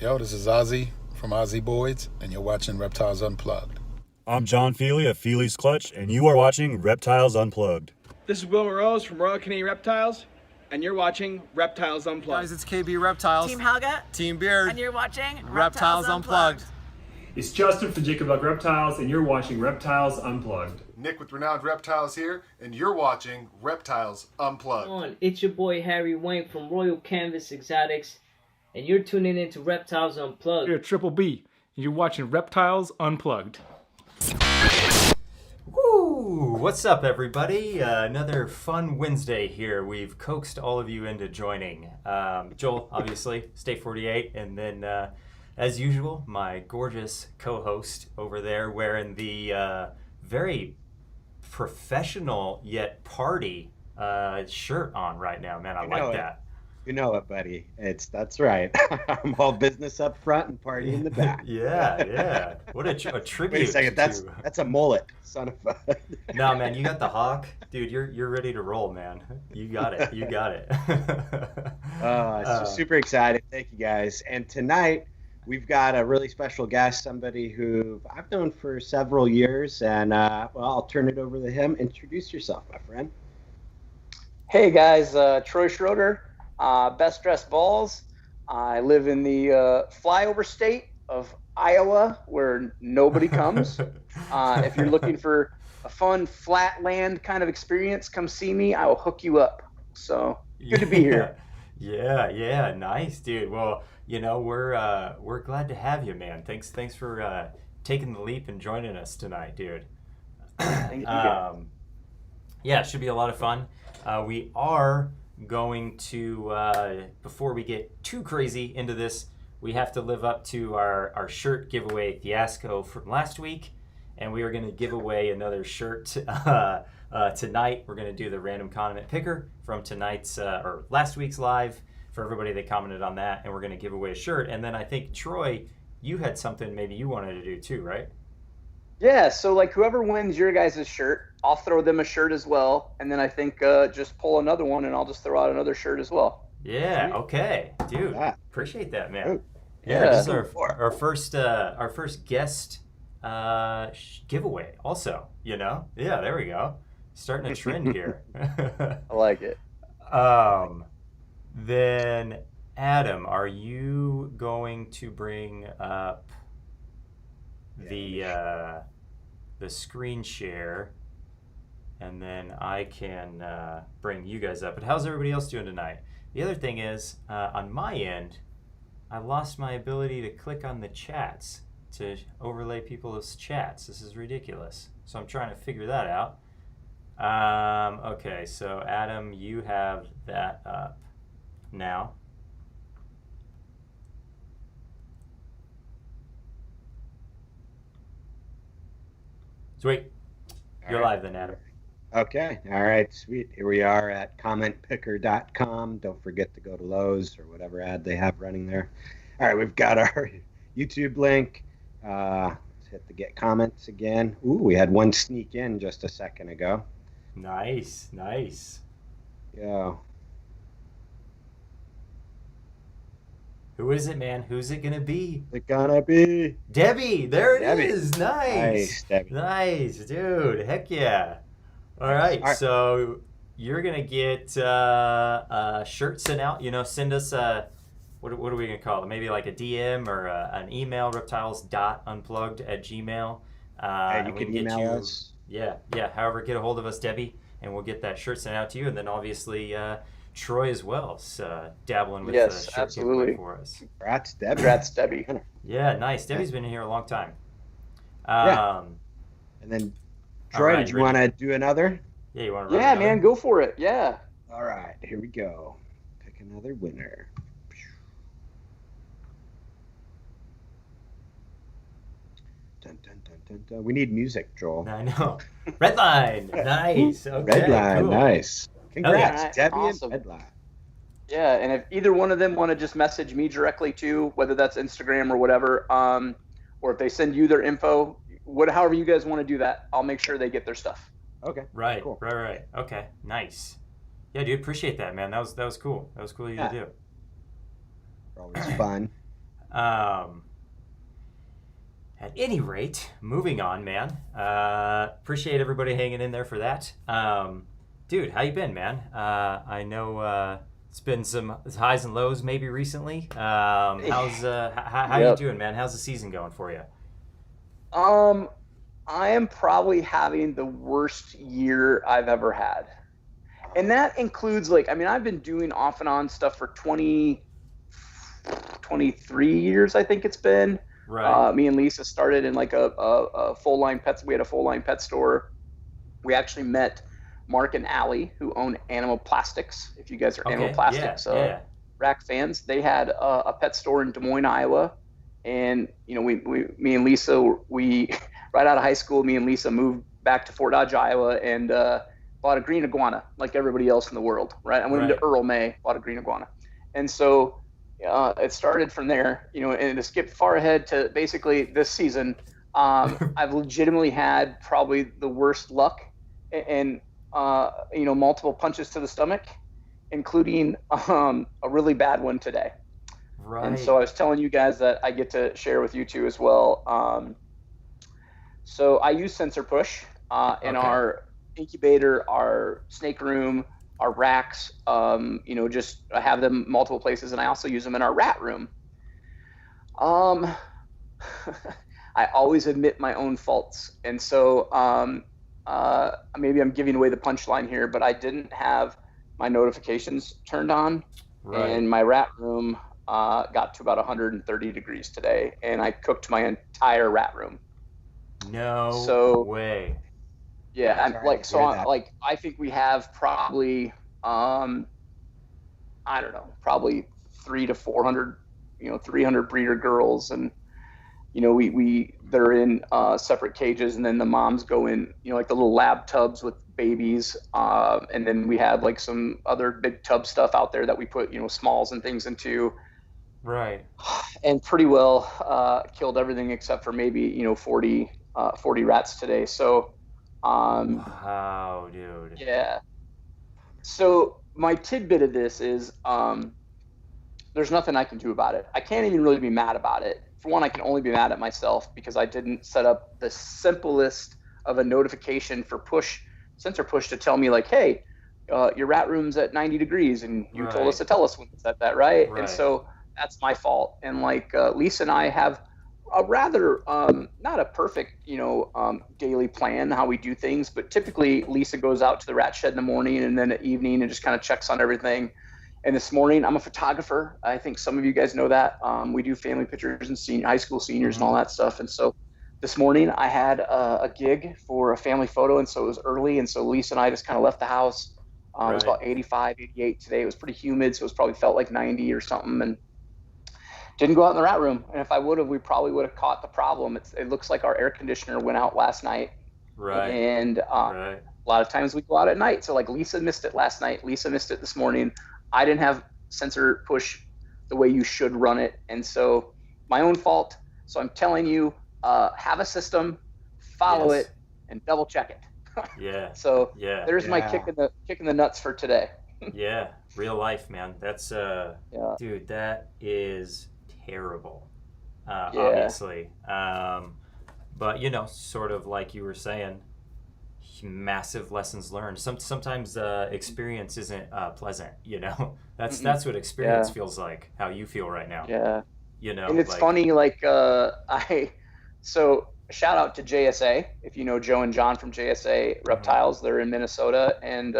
Yo, this is Ozzy from Ozzy Boyds, and you're watching Reptiles Unplugged. I'm John Feely of Feely's Clutch, and you are watching Reptiles Unplugged. This is Will Rose from Royal Canadian Reptiles, and you're watching Reptiles Unplugged. Guys, it's KB Reptiles. Team Helga. Team Beard. And you're watching Reptiles Unplugged. It's Justin from Jacob Buck Reptiles, and you're watching Reptiles Unplugged. Nick with Renowned Reptiles here, and you're watching Reptiles Unplugged. It's your boy Harry Wayne from Royal Canvas Exotics, and you're tuning into Reptiles Unplugged. You're Triple B, and you're watching Reptiles Unplugged. Woo! What's up, everybody? Another fun Wednesday here. We've coaxed all of you into joining. Joel, obviously, State 48, and then, as usual, my gorgeous co-host over there wearing the very professional yet party shirt on right now. Man, I like that. You know it, buddy. That's right. I'm all business up front and party in the back. Yeah. What a tribute. Wait a second. That's a mullet, son of a. No, man, you got the hawk, dude. You're ready to roll, man. You got it. Super excited. Thank you, guys. And tonight we've got a really special guest, somebody who I've known for several years, and I'll turn it over to him. Introduce yourself, my friend. Hey guys, Troy Schroeder. Best Dressed Balls. I live in the flyover state of Iowa where nobody comes. If you're looking for a fun flat land kind of experience, come see me. I will hook you up. So good to be here. Yeah, nice, dude. Well, we're glad to have you, man. Thanks for taking the leap and joining us tonight, dude. Thank you. Yeah, it should be a lot of fun. We are going to, before we get too crazy into this, we have to live up to our shirt giveaway fiasco from last week, and we are going to give away another shirt tonight. We're going to do the random condiment picker from tonight's or last week's live for everybody that commented on that, and we're going to give away a shirt. And then I think, Troy, you had something maybe you wanted to do too, right? Yeah, so like whoever wins your guys' shirt, I'll throw them a shirt as well, and then I think just pull another one, and I'll just throw out another shirt as well. Yeah. Okay, dude. Appreciate that, man. Yeah, this is our first guest giveaway. Also, Yeah, there we go. Starting a trend here. I like it. Then Adam, are you going to bring up the screen share, and then I can bring you guys up. But how's everybody else doing tonight? The other thing is, on my end, I lost my ability to click on the chats to overlay people's chats. This is ridiculous. So I'm trying to figure that out. Okay, so Adam, you have that up now. Sweet. You're live then, Adam. Okay. All right. Sweet. Here we are at commentpicker.com. Don't forget to go to Lowe's or whatever ad they have running there. All right. We've got our YouTube link. Let's hit the get comments again. Ooh, we had one sneak in just a second ago. Nice. Yeah. Who is it, man? Who's it gonna be? It's gonna be Debbie. There it Debbie. is. Nice, Debbie. Nice, dude. Heck yeah. All right. So you're gonna get a shirt sent out. Send us what are we gonna call it? Maybe like a DM or an email. reptiles.unplugged@gmail. You can email us. Yeah. However, get a hold of us, Debbie, and we'll get that shirt sent out to you. And then obviously. Troy as well, dabbling with the shirt giveaway for us. Congrats, Debbie. Yeah, nice. Debbie's been in here a long time. And then, Troy, did you want to do another? Yeah, you want to? Yeah, man, go for it. Yeah. All right, here we go. Pick another winner. Dun, dun, dun, dun, dun. We need music, Joel. I know. Redline. Nice. Okay, Redline. cool. Nice. Congrats, Okay. Debbie Awesome. and Redline. Yeah, and if either one of them want to just message me directly too, whether that's Instagram or whatever, or if they send you their info, however you guys want to do that, I'll make sure they get their stuff. Okay. Right. Cool. Right. Okay. Nice. Yeah, dude. Appreciate that, man. That was cool. That was cool of you to do. Always fun. At any rate, moving on, man. Appreciate everybody hanging in there for that. Dude, how you been, man? I know it's been some highs and lows maybe recently. How you doing, man? How's the season going for you? I am probably having the worst year I've ever had. And that includes, like, I mean, I've been doing off and on stuff for 23 years, I think it's been. Right. Me and Lisa started in like a full line pets. We had a full line pet store. We actually met Mark and Allie, who own Animal Plastics. If you guys are Animal Plastics rack fans, they had a pet store in Des Moines, Iowa. And, you know, me and Lisa, right out of high school, me and Lisa moved back to Fort Dodge, Iowa, and bought a green iguana like everybody else in the world, right? I went into Earl May, bought a green iguana. And so it started from there, you know, and to skip far ahead to basically this season, I've legitimately had probably the worst luck and, you know, multiple punches to the stomach, including a really bad one today. Right. And so I was telling you guys that I get to share with you two as well. So I use sensor push in our incubator, our snake room, our racks, you know, just I have them multiple places, and I also use them in our rat room. I always admit my own faults. And so maybe I'm giving away the punchline here, but I didn't have my notifications turned on. Right. And my rat room got to about 130 degrees today, and I cooked my entire rat room. No way. Yeah, I'm like, so like, I think we have probably, I don't know, probably 300 to 400, you know, 300 breeder girls, and, you know, they're in separate cages, and then the moms go in, you know, like the little lab tubs with babies, and then we have like some other big tub stuff out there that we put, you know, smalls and things into. Right. And pretty well killed everything except for maybe, you know, 40 rats today. So. Wow, dude. Yeah. So my tidbit of this is there's nothing I can do about it. I can't even really be mad about it. For one, I can only be mad at myself because I didn't set up the simplest of a notification for sensor push to tell me like, hey, your rat room's at 90 degrees, and you told us to tell us when you said that, right? And so that's my fault. And like Lisa and I have a rather not a perfect, you know, daily plan how we do things, but typically Lisa goes out to the rat shed in the morning and then at evening and just kind of checks on everything. And this morning, I'm a photographer. I think some of you guys know that. We do family pictures and high school seniors and all that stuff. And so this morning I had a gig for a family photo, and so it was early, and so Lisa and I just kind of left the house. It was about 85, 88 today. It was pretty humid, so it probably felt like 90 or something, and didn't go out in the rat room. And if I would have, we probably would have caught the problem. It looks like our air conditioner went out last night. Right. And a lot of times we go out at night. So like Lisa missed it last night. Lisa missed it this morning. I didn't have sensor push the way you should run it. And so my own fault. So I'm telling you, have a system, follow it, and double check it. Yeah. So there's my kick in the nuts for today. Yeah. Real life, man. That's dude, that is terrible, obviously, but you know, sort of like you were saying, massive lessons learned. Sometimes experience isn't pleasant, you know. That's what experience feels like. How you feel right now, you know. And it's funny, like so shout out to JSA, if you know Joe and John from JSA Reptiles. They're in Minnesota, and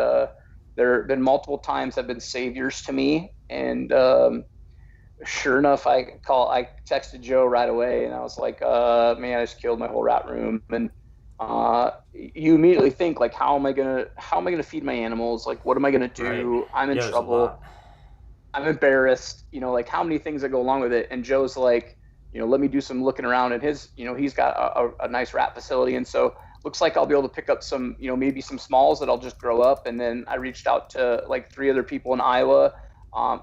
there have been multiple times have been saviors to me. And sure enough, I texted Joe right away, and I was like, man, I just killed my whole rat room. And you immediately think like, how am I gonna feed my animals? Like, what am I gonna do? I'm in trouble. I'm embarrassed. You know, like how many things that go along with it. And Joe's like, you know, let me do some looking around at his, you know, he's got a nice rat facility. And so looks like I'll be able to pick up some, you know, maybe some smalls that I'll just grow up. And then I reached out to like 3 other people in Iowa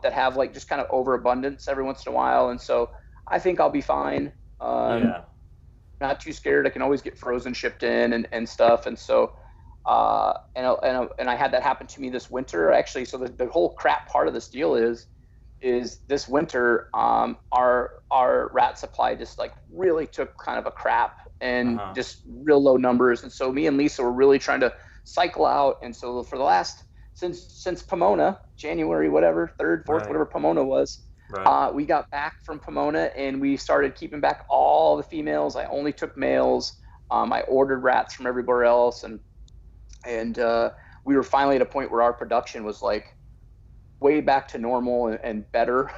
that have like just kind of overabundance every once in a while. And so I think I'll be fine. Not too scared. I can always get frozen shipped in and stuff. And so, and I had that happen to me this winter, actually. So the whole crap part of this deal is is this winter, our rat supply just like really took kind of a crap and just real low numbers. And so me and Lisa were really trying to cycle out. And so for the last since Pomona, January, whatever, 3rd, 4th, whatever Pomona was, we got back from Pomona and we started keeping back all the females. I only took males. I ordered rats from everywhere else, and we were finally at a point where our production was like way back to normal and better.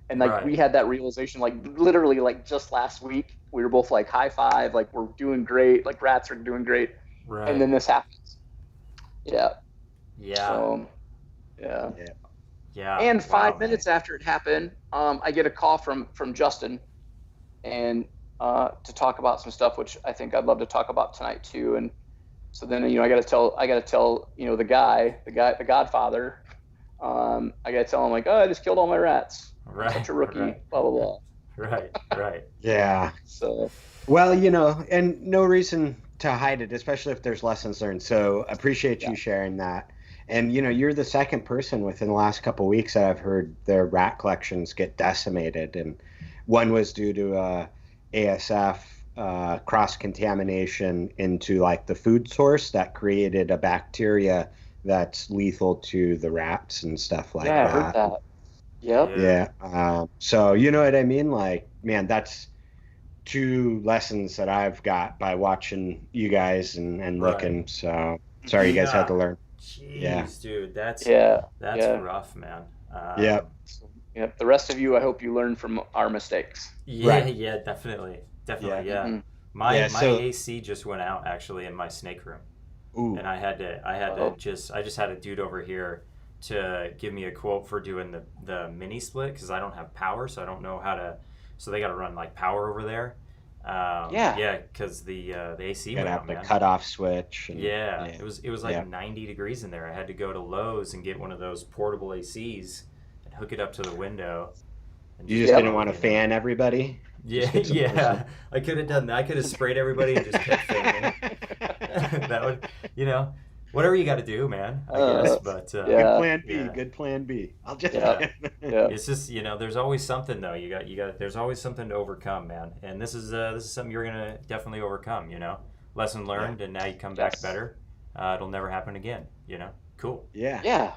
And like we had that realization, like literally like just last week, we were both like high five, like we're doing great, like rats are doing great. Right. And then this happens. Yeah. Yeah. So, yeah. Yeah. And 5 minutes after it happened, I get a call from Justin, and to talk about some stuff, which I think I'd love to talk about tonight too. And so then, I got to tell, the Godfather, I got to tell him like, oh, I just killed all my rats. Right. Such a rookie, blah, blah, blah. Right. Yeah. So, well, and no reason to hide it, especially if there's lessons learned. So appreciate you sharing that. And, you're the second person within the last couple of weeks that I've heard their rat collections get decimated. And one was due to ASF cross-contamination into like the food source that created a bacteria that's lethal to the rats and stuff like that. Yeah, I heard that. Yep. Yeah. So you know what I mean? Like, man, that's 2 lessons that I've got by watching you guys and looking. So sorry you guys had to learn. Jeez, dude, that's rough, man. Yep. The rest of you, I hope you learn from our mistakes. Yeah, yeah, definitely. Yeah. Mm-hmm. My AC just went out actually in my snake room. Ooh. And I just had a dude over here to give me a quote for doing the mini split, because I don't have power, so I don't know how to. So they got to run like power over there. Because the AC went out, the man. cutoff switch. And, it was like 90 degrees in there. I had to go to Lowe's and get one of those portable ACs and hook it up to the window. You just didn't want to fan everybody? Yeah. I could have done that. I could have sprayed everybody and just kept fanning. That would, whatever you got to do, man, I guess. But good plan B. I'll just It's just, there's always something though. You got there's always something to overcome, man. And this is something you're going to definitely overcome, lesson learned, and now you come back better. It'll never happen again, cool. Yeah.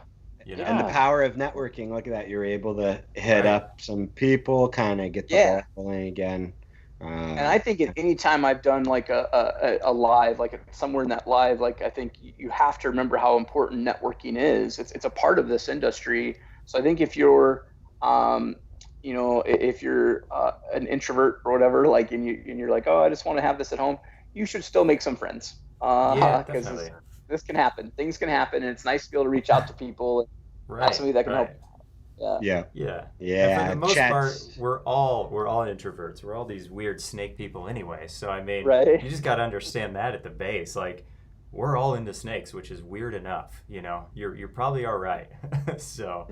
And the power of networking, look at that. You're able to hit up some people, kind of get the ball rolling again. And I think at any time I've done like a live, like somewhere in that live, like I think you have to remember how important networking is. It's a part of this industry. So I think if you're, if you're an introvert or whatever, like, and you're like, oh, I just want to have this at home, you should still make some friends. Because this can happen. Things can happen, and it's nice to be able to reach out to people and have somebody that can help. Yeah. And for the most part, we're all introverts. We're all these weird snake people anyway. So I mean, you just got to understand that at the base. Like, we're all into snakes, which is weird enough. You're probably all right. So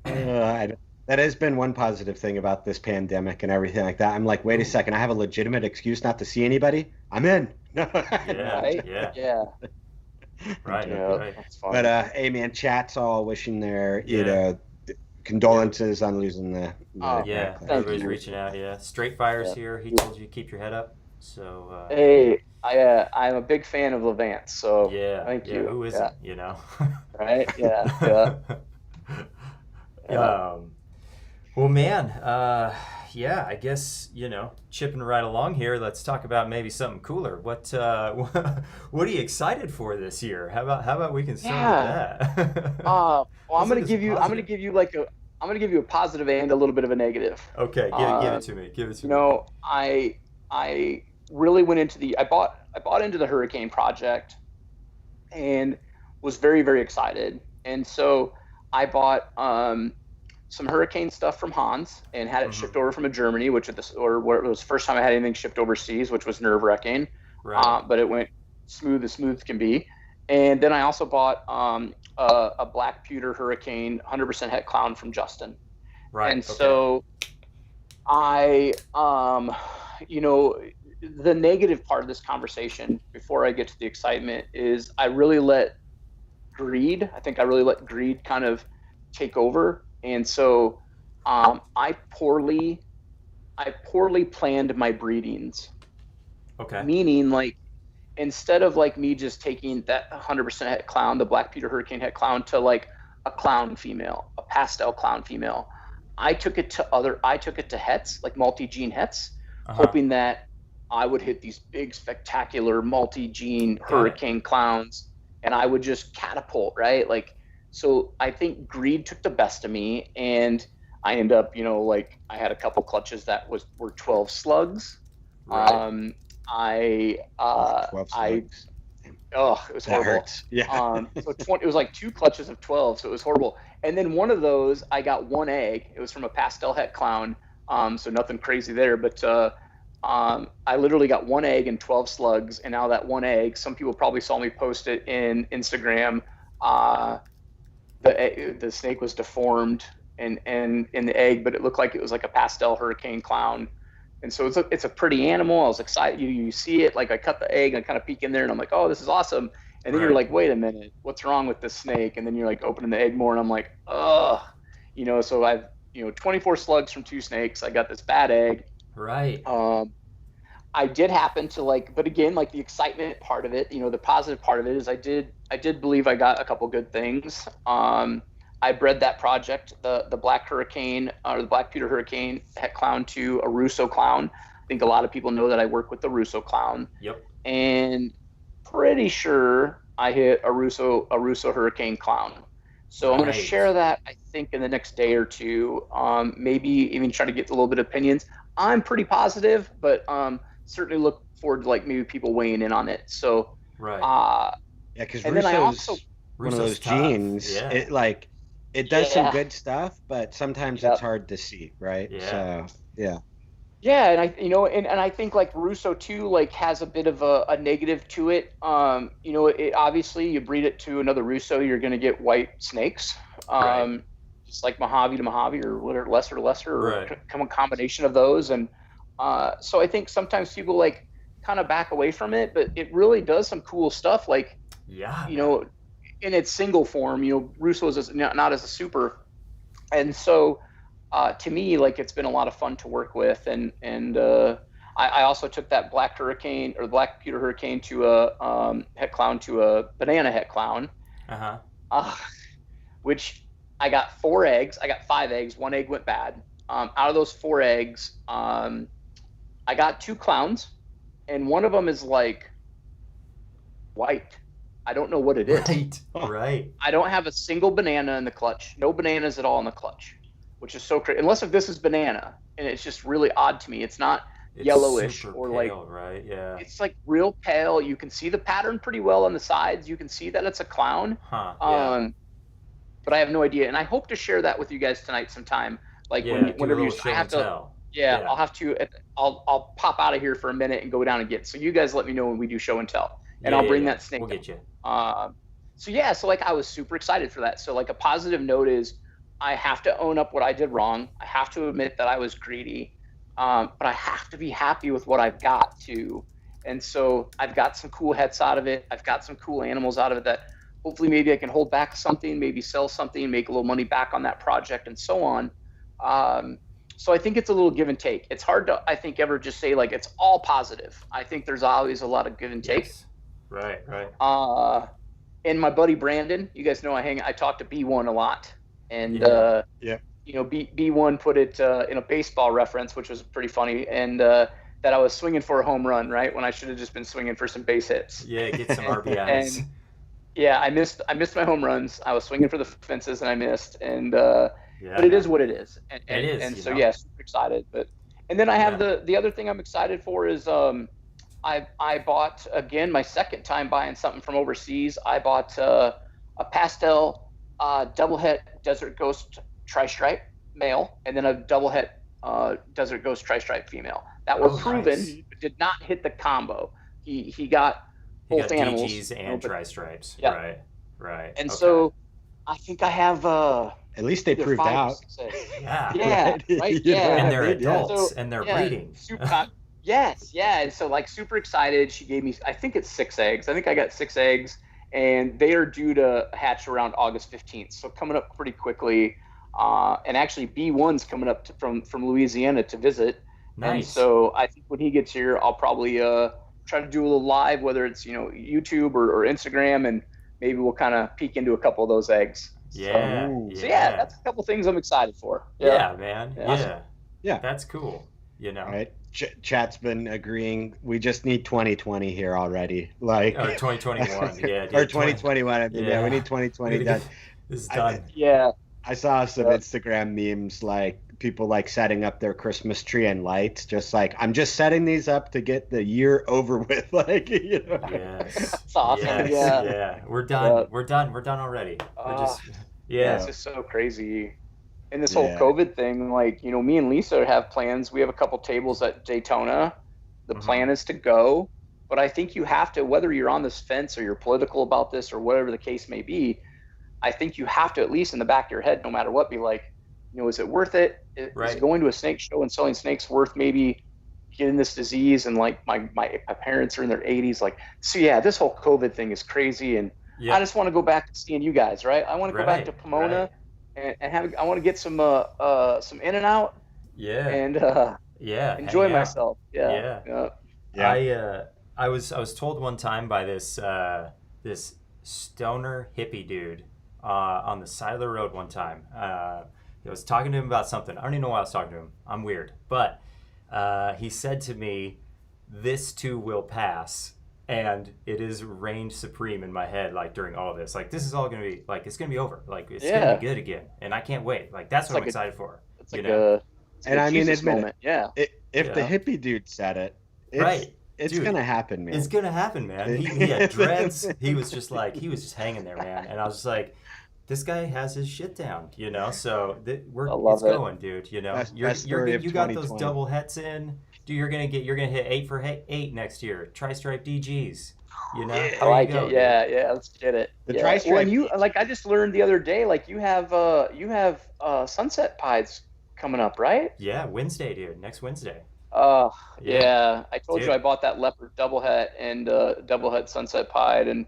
that has been one positive thing about this pandemic and everything like that. I'm like, wait a second, I have a legitimate excuse not to see anybody. I'm in. Yeah. Right. That's fun. But hey, man, chat's all wishing their condolences on losing the. Everybody's reaching out. Yeah, Straight Fire's here. He told you to keep your head up. So. Hey, I'm a big fan of Levant. So. Thank you. Who isn't? Right. Yeah. Well, man. I guess, chipping right along here, let's talk about maybe something cooler. What are you excited for this year? How about we can start with that? Well, I'm going to give you a positive and a little bit of a negative. Okay, give it to me. I really went into I bought into the hurricane project and was very, very excited. And so I bought some hurricane stuff from Hans and had it shipped over from Germany, where it was the first time I had anything shipped overseas, which was nerve-wracking. Right. But it went smooth as smooth can be. And then I also bought a black pewter hurricane 100% het clown from Justin. Right. And so I, the negative part of this conversation before I get to the excitement is I think I really let greed kind of take over. And so I poorly planned my breedings. Okay. Meaning, like, instead of like me just taking that 100% het clown, the Black Pewter Hurricane het clown, to like a clown female, a pastel clown female, I took it to hets, like multi-gene hets, hoping that I would hit these big, spectacular multi-gene hurricane clowns, and I would just catapult, right? Like, so I think greed took the best of me, and I end up, you know, like, I had a couple clutches that were 12 slugs. Right. 12 slugs. It was horrible. Hurts. Yeah. So it was like 2 clutches of 12, so it was horrible. And then one of those, I got 1 egg. It was from a pastel het clown, so nothing crazy there. But I literally got 1 egg and 12 slugs. And now that 1 egg, some people probably saw me post it in Instagram. The snake was deformed and in the egg, but it looked like it was like a pastel hurricane clown. And so it's a pretty animal. I was excited. You see it, like, I cut the egg and I kind of peek in there and I'm like, oh, this is awesome. And then you're like, wait a minute, what's wrong with this snake? And then you're like opening the egg more and I'm like, ugh. You know, so I've, 24 slugs from 2 snakes. I got this bad egg. Right. I did happen to, like, but again, like, the excitement part of it, the positive part of it is I did believe I got a couple good things. I bred that project, the Black Hurricane, or the Black Pewter Hurricane het clown, to a Russo clown. I think a lot of people know that I work with the Russo clown. Yep. And pretty sure I hit a Russo Hurricane clown. So I'm going to share that, I think, in the next day or two. Maybe even try to get a little bit of opinions. I'm pretty positive, but certainly look forward to, like, maybe people weighing in on it. So yeah, because Russo's one of those genes. Yeah. It does some good stuff, but sometimes it's hard to see, right? Yeah. So yeah. Yeah, and I think, like, Russo too, like, has a bit of a negative to it. It obviously, you breed it to another Russo, you're going to get white snakes, just like Mojave to Mojave, or whatever, lesser, or a combination of those. And so I think sometimes people, like, kind of back away from it, but it really does some cool stuff. Like, in its single form, Russo is not as a super, and so. To me, like, it's been a lot of fun to work with, and I also took that Black Hurricane, or the Black Pewter Hurricane, to a het clown, to a banana het clown, which I got 4 eggs. I got 5 eggs. 1 egg went bad. Out of those 4 eggs, I got 2 clowns, and one of them is, like, white. I don't know what it is. Right. I don't have a single banana in the clutch. No bananas at all in the clutch, which is so crazy. Unless if this is banana, and it's just really odd to me. It's not yellowish or pale, like, right? Yeah. It's like real pale. You can see the pattern pretty well on the sides. You can see that it's a clown. But I have no idea, and I hope to share that with you guys tonight sometime. Like, whenever you, I have to. Yeah, I'll have to. I'll pop out of here for a minute and go down and get. So you guys let me know when we do show and tell, and I'll bring that snake. We'll get you. So like, I was super excited for that. So, like, a positive note is, I have to own up what I did wrong. I have to admit that I was greedy, but I have to be happy with what I've got too. And so I've got some cool hets out of it. I've got some cool animals out of it that hopefully maybe I can hold back something, maybe sell something, make a little money back on that project, and so on. So I think it's a little give and take. It's hard to, I think, ever just say, like, it's all positive. I think there's always a lot of give and take. Yes. Right. And my buddy Brandon, you guys know I talk to B1 a lot. And, B1 put it in a baseball reference, which was pretty funny, and that I was swinging for a home run, right, when I should have just been swinging for some base hits. Yeah, get some RBIs. And, I missed my home runs. I was swinging for the fences, and I missed. And but it is what it is. And it is. And so, super excited. And then I have the other thing I'm excited for is I bought, again, my second time buying something from overseas. I bought a pastel double het Desert Ghost Tri-Stripe male, and then a double het Desert Ghost Tri-Stripe female that were proven, but did not hit the combo. He got both animals. DGs and Tri-Stripes. Yeah. Right. And so I think I have at least they proved out. Yeah. Right. Yeah. And they're adults and they're breeding. Yes. Yeah. And so, like, super excited. She gave me, I think it's 6 eggs. I think I got 6 eggs. and they are due to hatch around August 15th. So coming up pretty quickly. And actually B1's coming up from Louisiana to visit. Nice. And so I think when he gets here, I'll probably try to do a little live, whether it's, YouTube or Instagram, and maybe we'll kind of peek into a couple of those eggs. Yeah. So yeah, that's a couple things I'm excited for. Yeah, man. Yeah. Yeah. That's cool. All right. Chat's been agreeing. We just need 2020 here already. Like, or 2021. Yeah. Dude, or 2021. I mean, yeah, we need 2020 done. This is done. I saw some Instagram memes, like people like setting up their Christmas tree and lights, just like, I'm just setting these up to get the year over with. Like, Yes. That's awesome. Yes. Yeah. We're done. We're done. We're done already. We're just, It's just so crazy. And this whole COVID thing, like, me and Lisa have plans. We have a couple tables at Daytona. The plan is to go, but I think you have to, whether you're on this fence or you're political about this or whatever the case may be, I think you have to, at least in the back of your head, no matter what, be like, is it worth it? Is going to a snake show and selling snakes worth maybe getting this disease? And like my parents are in their 80s. Like, so yeah, this whole COVID thing is crazy. And I just want to go back to seeing you guys, right? I want to go back to Pomona and I want to get some In-N-Out. Yeah. And enjoy myself. I was told one time by this stoner hippie dude on the side of the road one time. I was talking to him about something. I don't even know why I was talking to him. I'm weird. But he said to me, this too will pass. And it is reigned supreme in my head, like, during all this. Like, this is all going to be, like, it's going to be over. Like, it's going to be good again. And I can't wait. Like, that's what I'm excited for. It's like a I mean, moment. If the hippie dude said it, it's going to happen, man. It's going to happen, man. He had dreads. He was just hanging there, man. And I was just like, this guy has his shit down, so it's going, dude, you got those double hets in, dude. You're gonna hit 8 for 8 next year. Tri-stripe DGs, I like it. Yeah, let's get it. The tri-stripe. Well, and you, like, I just learned the other day, like, you have sunset pies coming up, right? Yeah, Wednesday, dude. Next Wednesday. I told you I bought that leopard double het and double het sunset pied, and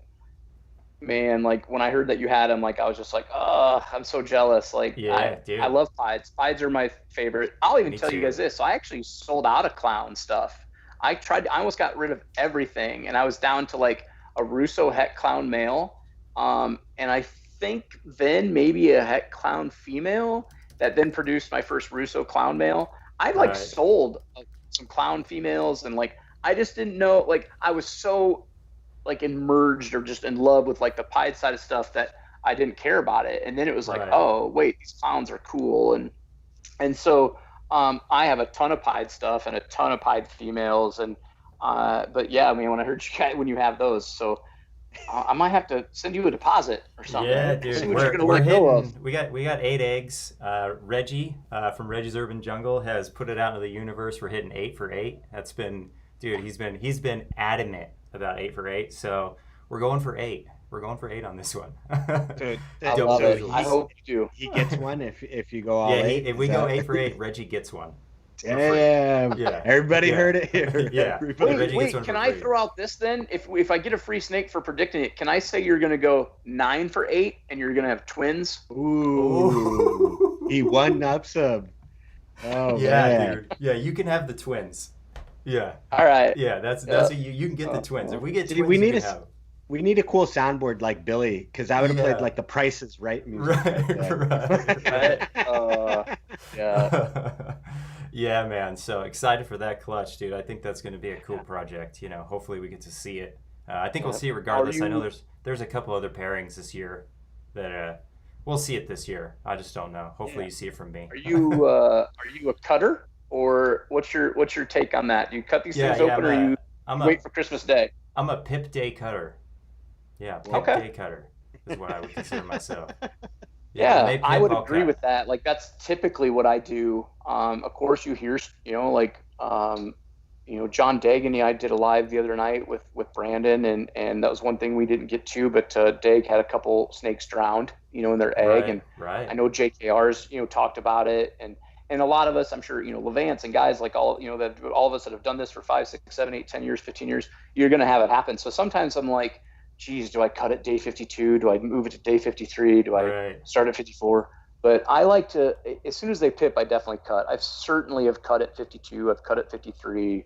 man, like, when I heard that you had them, like, I was just like, I'm so jealous. Like, I love pieds. Pieds are my favorite. I'll even tell you guys this. So I actually sold out of clown stuff. I almost got rid of everything, and I was down to like a Russo het clown male, and I think then maybe a het clown female that then produced my first Russo clown male. I sold some clown females, and like, I just didn't know, like, I was so like immersed or just in love with like the pied side of stuff that I didn't care about it. And then it was like, oh wait, these clowns are cool. And so I have a ton of pied stuff and a ton of pied females. And but yeah, I mean, when I heard you guys, when you have those, so I might have to send you a deposit or something. Yeah, dude. See what you're gonna let go of. We got 8 eggs. Reggie from Reggie's Urban Jungle has put it out into the universe. We're hitting 8 for 8. That's been, dude, he's been adamant about 8 for 8, so we're going for 8. We're going for 8 on this one. I love it. I hope you do. He gets one if you go all 8. If we go 8 for 8, Reggie gets one. Damn. Yeah. Everybody heard it here. Yeah. Wait, can I throw out this then? If I get a free snake for predicting it, can I say you're going to go 9 for 8 and you're going to have twins? Ooh. He one-ups him. Oh, yeah, man. dude. Yeah, you can have the twins. Yeah. All right. Yeah, that's you can get the twins. If we get twins, we need a cool soundboard like Billy, because I would have played like the Price is Right music. Right. Yeah. Yeah, man. So excited for that clutch, dude. I think that's going to be a cool project. Hopefully we get to see it. I think we'll see it regardless. I know there's a couple other pairings this year that we'll see it this year. I just don't know. Hopefully you see it from me. Are you a cutter, or what's your take on that? Do you cut these things open, or you wait for Christmas Day? I'm a Pip Day cutter. Yeah, Pip Day cutter is what I would consider myself. Yeah, I would agree with that. Like, that's typically what I do. Of course, you hear, John Dag and I did a live the other night with Brandon, and that was one thing we didn't get to, but Dag had a couple snakes drowned, in their egg. And I know JKR's, talked about it. And a lot of us, I'm sure, Levance and guys like all of us that have done this for 5, 6, 7, 8, 10 years, 15 years, you're going to have it happen. So sometimes I'm like, geez, do I cut at day 52? Do I move it to day 53? Do I Right. start at 54? But I like to, as soon as they pip, I definitely cut. I've certainly have cut at 52. I've cut at 53.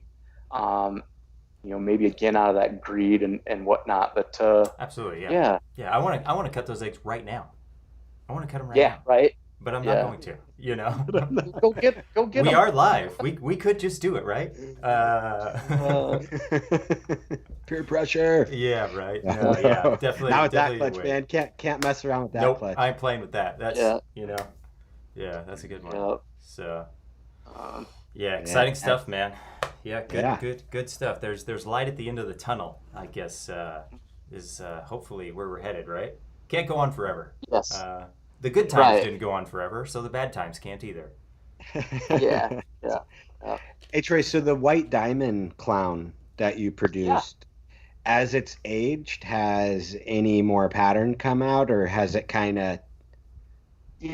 Maybe again out of that greed and whatnot. But Absolutely. Yeah. yeah, Yeah. I want to cut those eggs right now. I want to cut them right yeah, now. right. But I'm not Yeah. going to. You know. Go get We them. are live. We could just do it, right? Peer pressure. Yeah. Right. No. Yeah. Definitely. Not with that definitely clutch, the way. man. Can't mess around with that Nope. clutch. I ain't playing with that. That's Yeah. Yeah. That's a good one. Yeah. So. Um, Yeah, exciting stuff, man. Yeah, Yeah. good stuff. There's light at the end of the tunnel, I guess, is hopefully where we're headed, right? Can't go on forever. yes. The good times Right. didn't go on forever, so the bad times can't either. Yeah. Yeah. Hey Trey, so the white diamond clown that you produced, as it's aged, has any more pattern come out, or has it kind of?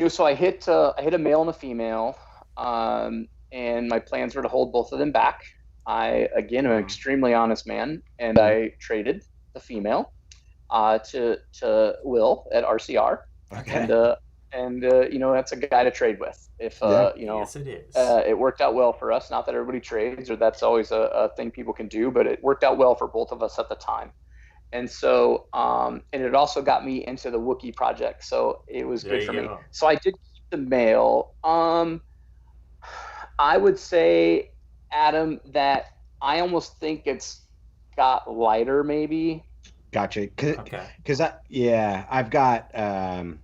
So I hit a male and a female, and my plans were to hold both of them back. I again am an extremely honest man, and I traded the female to Will at RCR, Okay. and that's a guy to trade with. If Yeah. Yes, it is. it worked out well for us. Not that everybody trades, or that's always a thing people can do, but it worked out well for both of us at the time. And so, and it also got me into the Wookiee project, so it was There good you for me. go. So I did keep the male. I would say, Adam, that I almost think it's got lighter, maybe. Gotcha. Okay. Because I've got I'm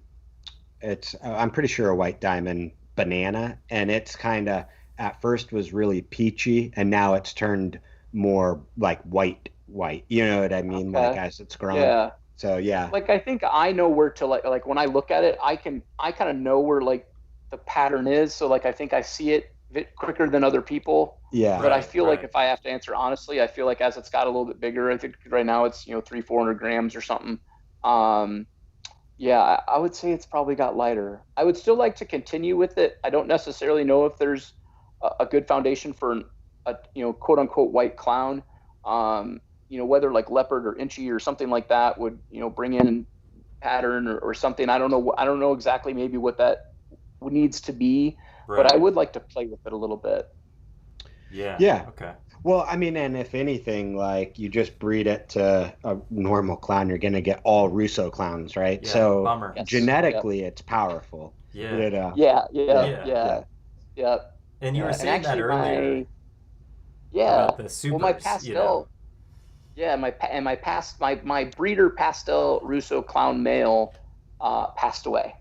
pretty sure a white diamond banana, and it's kind of at first was really peachy, and now it's turned more like white. You know what I mean? Okay. Like as it's grown. Yeah. So yeah. Like I think I know where to like when I look at it, I kind of know where like the pattern is. So like I think I see it a bit quicker than other people. Yeah. But I Right, feel like right. if I have to answer honestly, I feel like as it's got a little bit bigger, I think right now it's 300-400 grams or something. Yeah, I would say it's probably got lighter. I would still like to continue with it. I don't necessarily know if there's a good foundation for a quote unquote white clown. Whether like leopard or inchy or something like that would bring in pattern or something. I don't know exactly maybe what that needs to be, but I Right. would like to play with it a little bit. Yeah. Yeah. Okay. Well, I mean, and if anything, like you just breed it to a normal clown, you're gonna get all Russo clowns, right? Yeah, So bummer. Yes. genetically, it's powerful. Yeah. You know? Yeah. And you were And saying that actually earlier about about the supers, my pastel. Yeah, my breeder pastel Russo clown male passed away.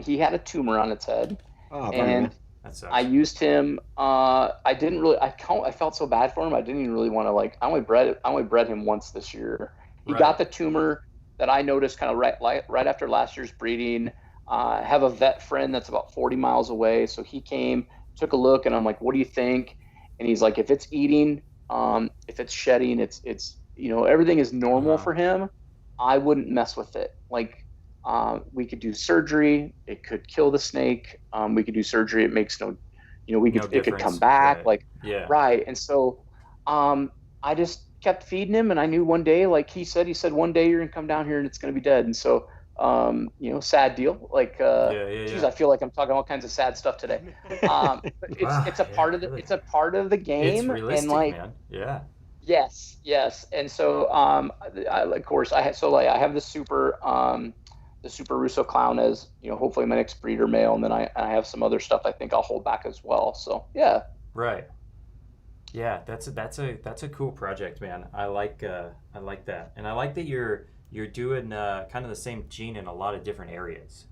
He had a tumor on its head, Oh, bummer, and man. That sucks. I used him. I didn't really. I felt so bad for him. I didn't even really want to I only bred him once this year. He Right. got the tumor that I noticed kind of right after last year's breeding. I have a vet friend that's about 40 miles away, so he came, took a look, and I'm like, "What do you think?" And he's like, "If it's eating, if it's shedding, it's everything is normal Uh-huh. for him. I wouldn't mess with it. Like, we could do surgery. It could kill the snake. We could do surgery. It makes no, it could difference. come back. Right. Like, Yeah. right. And so, I just kept feeding him, and I knew one day, like he said one day you're gonna come down here and it's gonna be dead. And so, sad deal. Like, Yeah. geez, I feel like I'm talking all kinds of sad stuff today. But it's a part of the really. it's a part of the It's game, realistic, and like. man. Yeah. Yes, and so of course I have the super Russo clown as hopefully my next breeder male, and then I have some other stuff I think I'll hold back as well. So yeah, Right. Yeah, that's a cool project, man. I like that, and I like that you're doing kind of the same gene in a lot of different areas.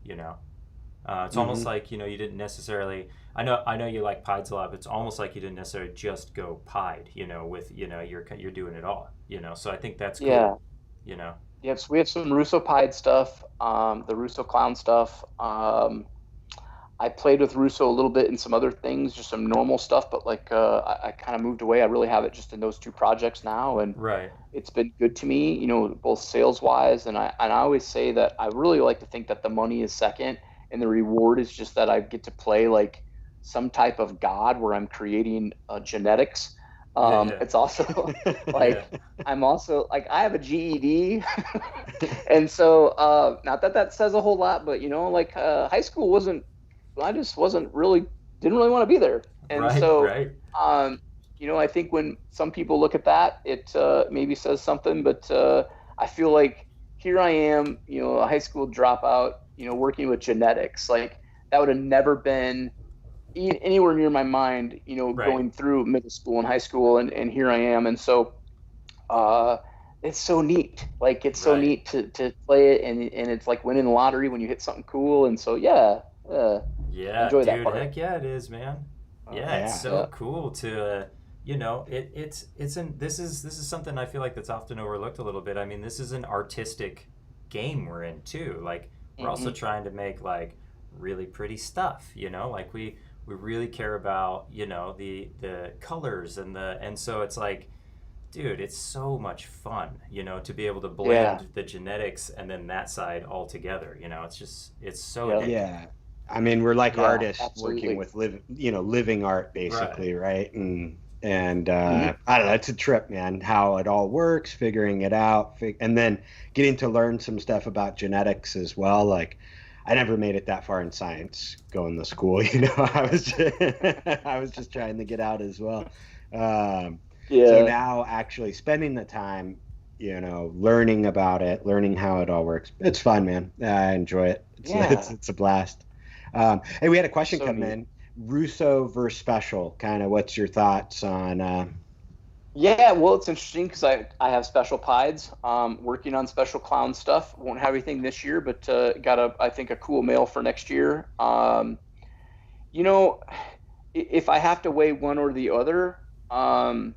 It's almost like you didn't necessarily. I know you like pieds a lot, but it's almost like you didn't necessarily just go pied. With you're doing it all. So I think that's cool. yeah. Yep. So we have some Russo pied stuff, the Russo clown stuff. I played with Russo a little bit in some other things, just some normal stuff, but I kind of moved away. I really have it just in those two projects now, and Right. it's been good to me, both sales wise, and I always say that I really like to think that the money is second, and the reward is just that I get to play like some type of god where I'm creating genetics Yeah. It's also like Yeah. I'm also like I have a GED, and so not that that says a whole lot, but like high school wasn't. I just wasn't really didn't really want to be there, and Right, so right. I think when some people look at that, it maybe says something, but I feel like here I am, a high school dropout, working with genetics. Like that would have never been anywhere near my mind, Right. going through middle school and high school, and here I am. And so uh, it's so neat. Like it's so Right. neat to play it, and it's like winning the lottery when you hit something cool. And so yeah, Yeah, enjoy that dude. part. Heck yeah, it is, man. Yeah, it's Yeah. so Yeah. cool to, this is something I feel like that's often overlooked a little bit. I mean, this is an artistic game we're in too. Like we're also Hmm. trying to make like really pretty stuff, like we really care about, the colors and so it's like, dude, it's so much fun, to be able to Yeah. blend the genetics and then that side all together. It's so Yep. addicting. Yeah. I mean, we're like Yeah. artists working Absolutely. with living art Right. basically, right? And Hmm. I don't know, it's a trip, man, how it all works, figuring it out, and then getting to learn some stuff about genetics as well. Like, I never made it that far in science going to school, I was just trying to get out as well. Um, so Yeah. now actually spending the time, learning about it, learning how it all works, it's fun, man. I enjoy it. It's Yeah. it's a blast. Hey, we had a question So come neat. in. Russo versus special. Kind of, what's your thoughts on? Yeah, well, it's interesting because I have special pieds, working on special clown stuff. Won't have anything this year, but got I think a cool male for next year. You know, if I have to weigh one or the other, um,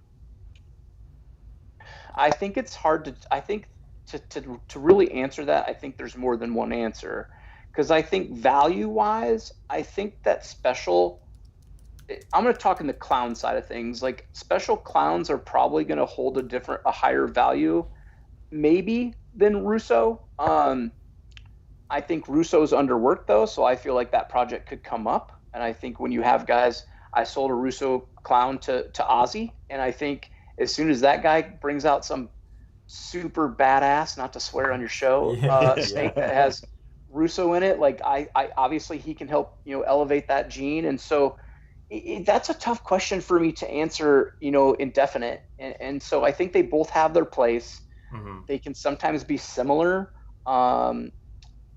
I think it's hard to. I think to really answer that, I think there's more than one answer. Because I think value wise, I think that special. I'm going to talk in the clown side of things. Like special clowns are probably going to hold a higher value, maybe than Russo. I think Russo's underworked though, so I feel like that project could come up. And I think when you have guys, I sold a Russo clown to Ozzy, and I think as soon as that guy brings out some super badass, not to swear on your show, Yeah, yeah. snake that has Russo in it, like I obviously he can help elevate that gene, and so that's a tough question for me to answer, indefinite. And so I think they both have their place. Hmm. They can sometimes be similar. Um,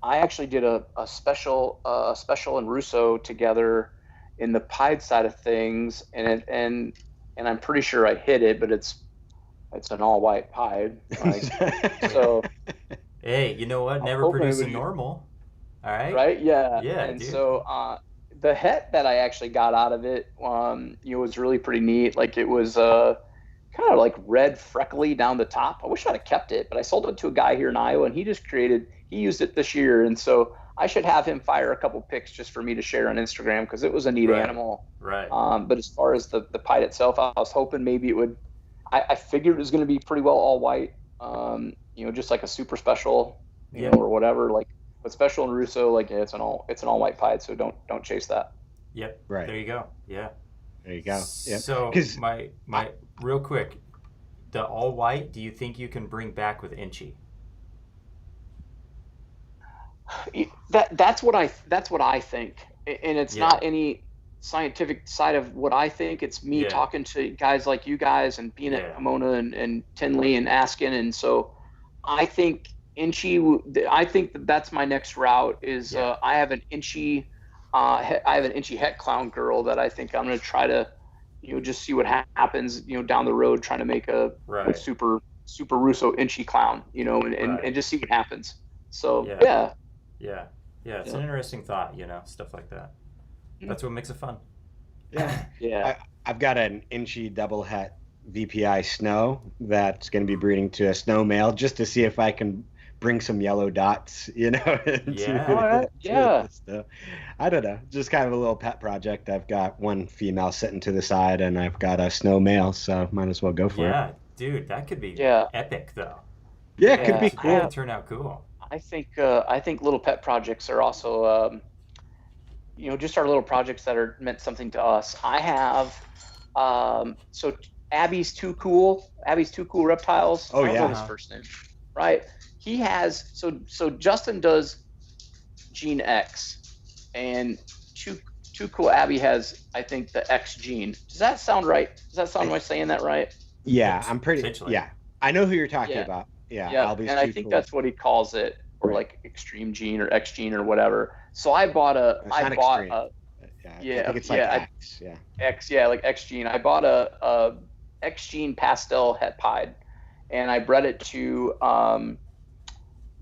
I actually did a special and Russo together in the pied side of things, and I'm pretty sure I hit it, but it's an all white pied. Like so, Hey, you know what? I was Never hoping it produce a would, normal. All right? right? Yeah. Yeah, And dude. so the het that I actually got out of it, was really pretty neat. Like it was kind of like red freckly down the top. I wish I'd have kept it, but I sold it to a guy here in Iowa, and he used it this year, and so I should have him fire a couple pics just for me to share on Instagram because it was a neat Right. animal. Right. But as far as the pied itself, I was hoping maybe it would. I figured it was going to be pretty well all white, just like a super special, Yep. or whatever. Like, but special and Russo, like yeah, it's an all white pied, so don't chase that. Yep. Right. There you go. Yeah. There you go. Yeah. So Because my real quick, the all white, do you think you can bring back with Inchy? That's what I think, and it's Yeah. not any scientific side of what I think. It's me Yeah. talking to guys like you guys and being at Yeah. Pomona and Tinley and asking, and so I think I think that's my next route. Is Yeah. I have an Inchy het clown girl that I think I'm going to try to, just see what happens, down the road, trying to make a Right. super Russo Inchy clown, and Right. just see what happens. So Yeah. yeah. Yeah. Yeah. It's Yeah. an interesting thought, stuff like that. That's what makes it fun. yeah, Yeah. I've got an Inchy double het VPI snow that's going to be breeding to a snow male just to see if I can bring some yellow dots, into, Yeah. All right. to Yeah. the snow. I don't know, just kind of a little pet project. I've got one female sitting to the side, and I've got a snow male, so might as well go for it. Yeah, dude, that could be Yeah. epic though. Yeah, it could be Yeah. cool. That could turn out cool. I think little pet projects are also, just our little projects that are meant something to us. I have, so Abby's Too Cool. Abby's Too Cool Reptiles. Oh, I don't know yeah. his first name. Right. He has so Justin does Gene X, and Too Cool Abby has, I think, the X gene. Does that sound right? Does that sound, am I saying that right? Yeah, I'm pretty. Potentially. Yeah, I know who you're talking Yeah. about. Yeah, Yeah, Albie's and I Too think Cool. that's what he calls it, or Right. like Extreme Gene or X Gene or whatever. So I bought It's not I bought extreme. a Yeah, I think it's like X. Yeah. X, yeah, like X Gene. I bought a X Gene pastel het pied, and I bred it to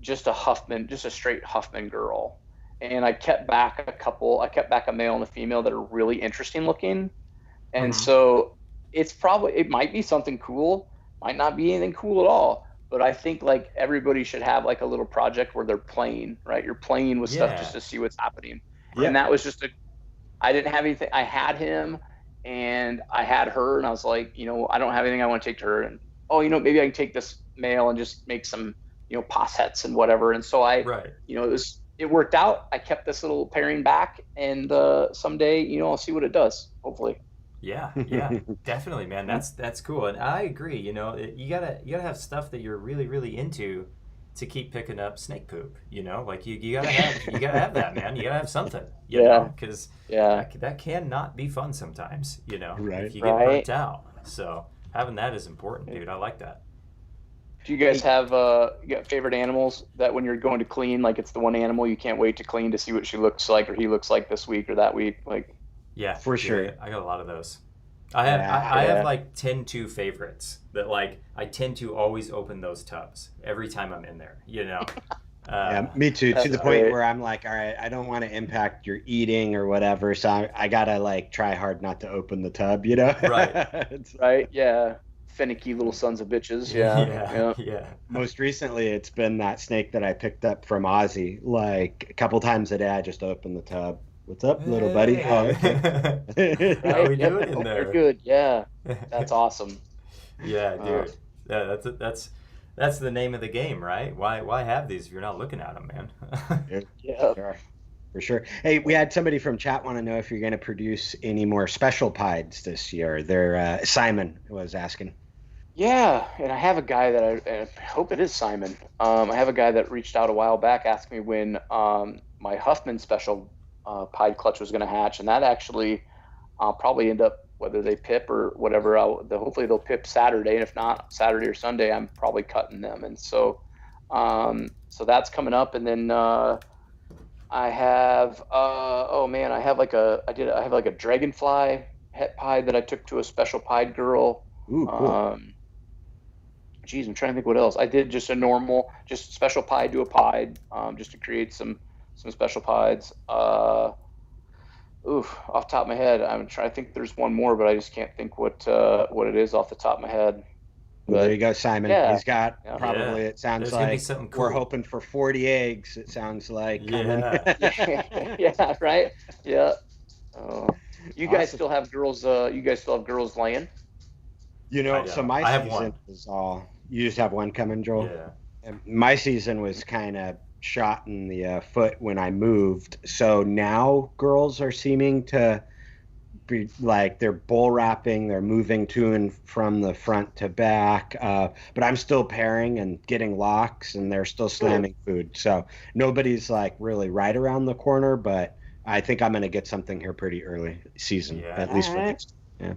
just a Huffman, just a straight Huffman girl. And I kept back a male and a female that are really interesting looking. And so it might be something cool, might not be anything cool at all. But I think like everybody should have like a little project where they're playing, right? You're playing with stuff just to see what's happening. Yeah. And that was just I didn't have anything. I had him and I had her, and I was like, I don't have anything I want to take to her. And maybe I can take this male and just make some, possets and whatever. And so it worked out. I kept this little pairing back, and someday, I'll see what it does. Hopefully. Yeah, definitely, man. That's cool, and I agree. You gotta have stuff that you're really, really into to keep picking up snake poop. Like you gotta have that, man. You gotta have something. You know, because that cannot be fun sometimes. Right. If you get burnt out. So having that is important, dude. I like that. Do you guys have you got favorite animals that when you're going to clean, like it's the one animal you can't wait to clean to see what she looks like or he looks like this week or that week? Like, yeah, for sure. Yeah, I got a lot of those. I have like 10 favorites that like I tend to always open those tubs every time I'm in there. Yeah, me too. To the point where I'm like, all right, I don't want to impact your eating or whatever, so I gotta like try hard not to open the tub. Right. Right. Yeah. Finicky little sons of bitches. Yeah. Most recently, it's been that snake that I picked up from Ozzy. Like a couple times a day, I just open the tub. What's up, little buddy? Oh, okay. How we doing in there? They're good. Yeah, that's awesome. Yeah, dude. Yeah, that's the name of the game, right? Why have these if you're not looking at them, man? Yeah. For sure. Hey, we had somebody from chat want to know if you're going to produce any more special pieds this year. Simon was asking. Yeah, and I have a guy that I hope it is Simon. I have a guy that reached out a while back, asked me when my Huffman special pied clutch was going to hatch, and that actually I'll probably end up, whether they pip or whatever, hopefully they'll pip Saturday, and if not Saturday or Sunday, I'm probably cutting them. And so that's coming up, and then I have I have like a dragonfly het pied that I took to a special pied girl. Ooh, cool. Geez, I'm trying to think what else. I did just a normal, just special pied to a pied, just to create some special pieds. Off the top of my head, I'm trying to think there's one more, but I just can't think what it is off the top of my head. Well, there you go, Simon. Yeah. He's got probably, it sounds There's gonna be like something cool. we're hoping for 40 eggs, it sounds like. Yeah. Yeah, right? Yeah. You guys still have girls laying? So my season is all, you just have one coming, Joel? Yeah. And my season was kind of shot in the foot when I moved. So now girls are seeming to be like, they're bull wrapping, they're moving to and from the front to back. But I'm still pairing and getting locks, and they're still slamming food. So nobody's like really right around the corner, but I think I'm going to get something here pretty early season, at least for next. Yeah.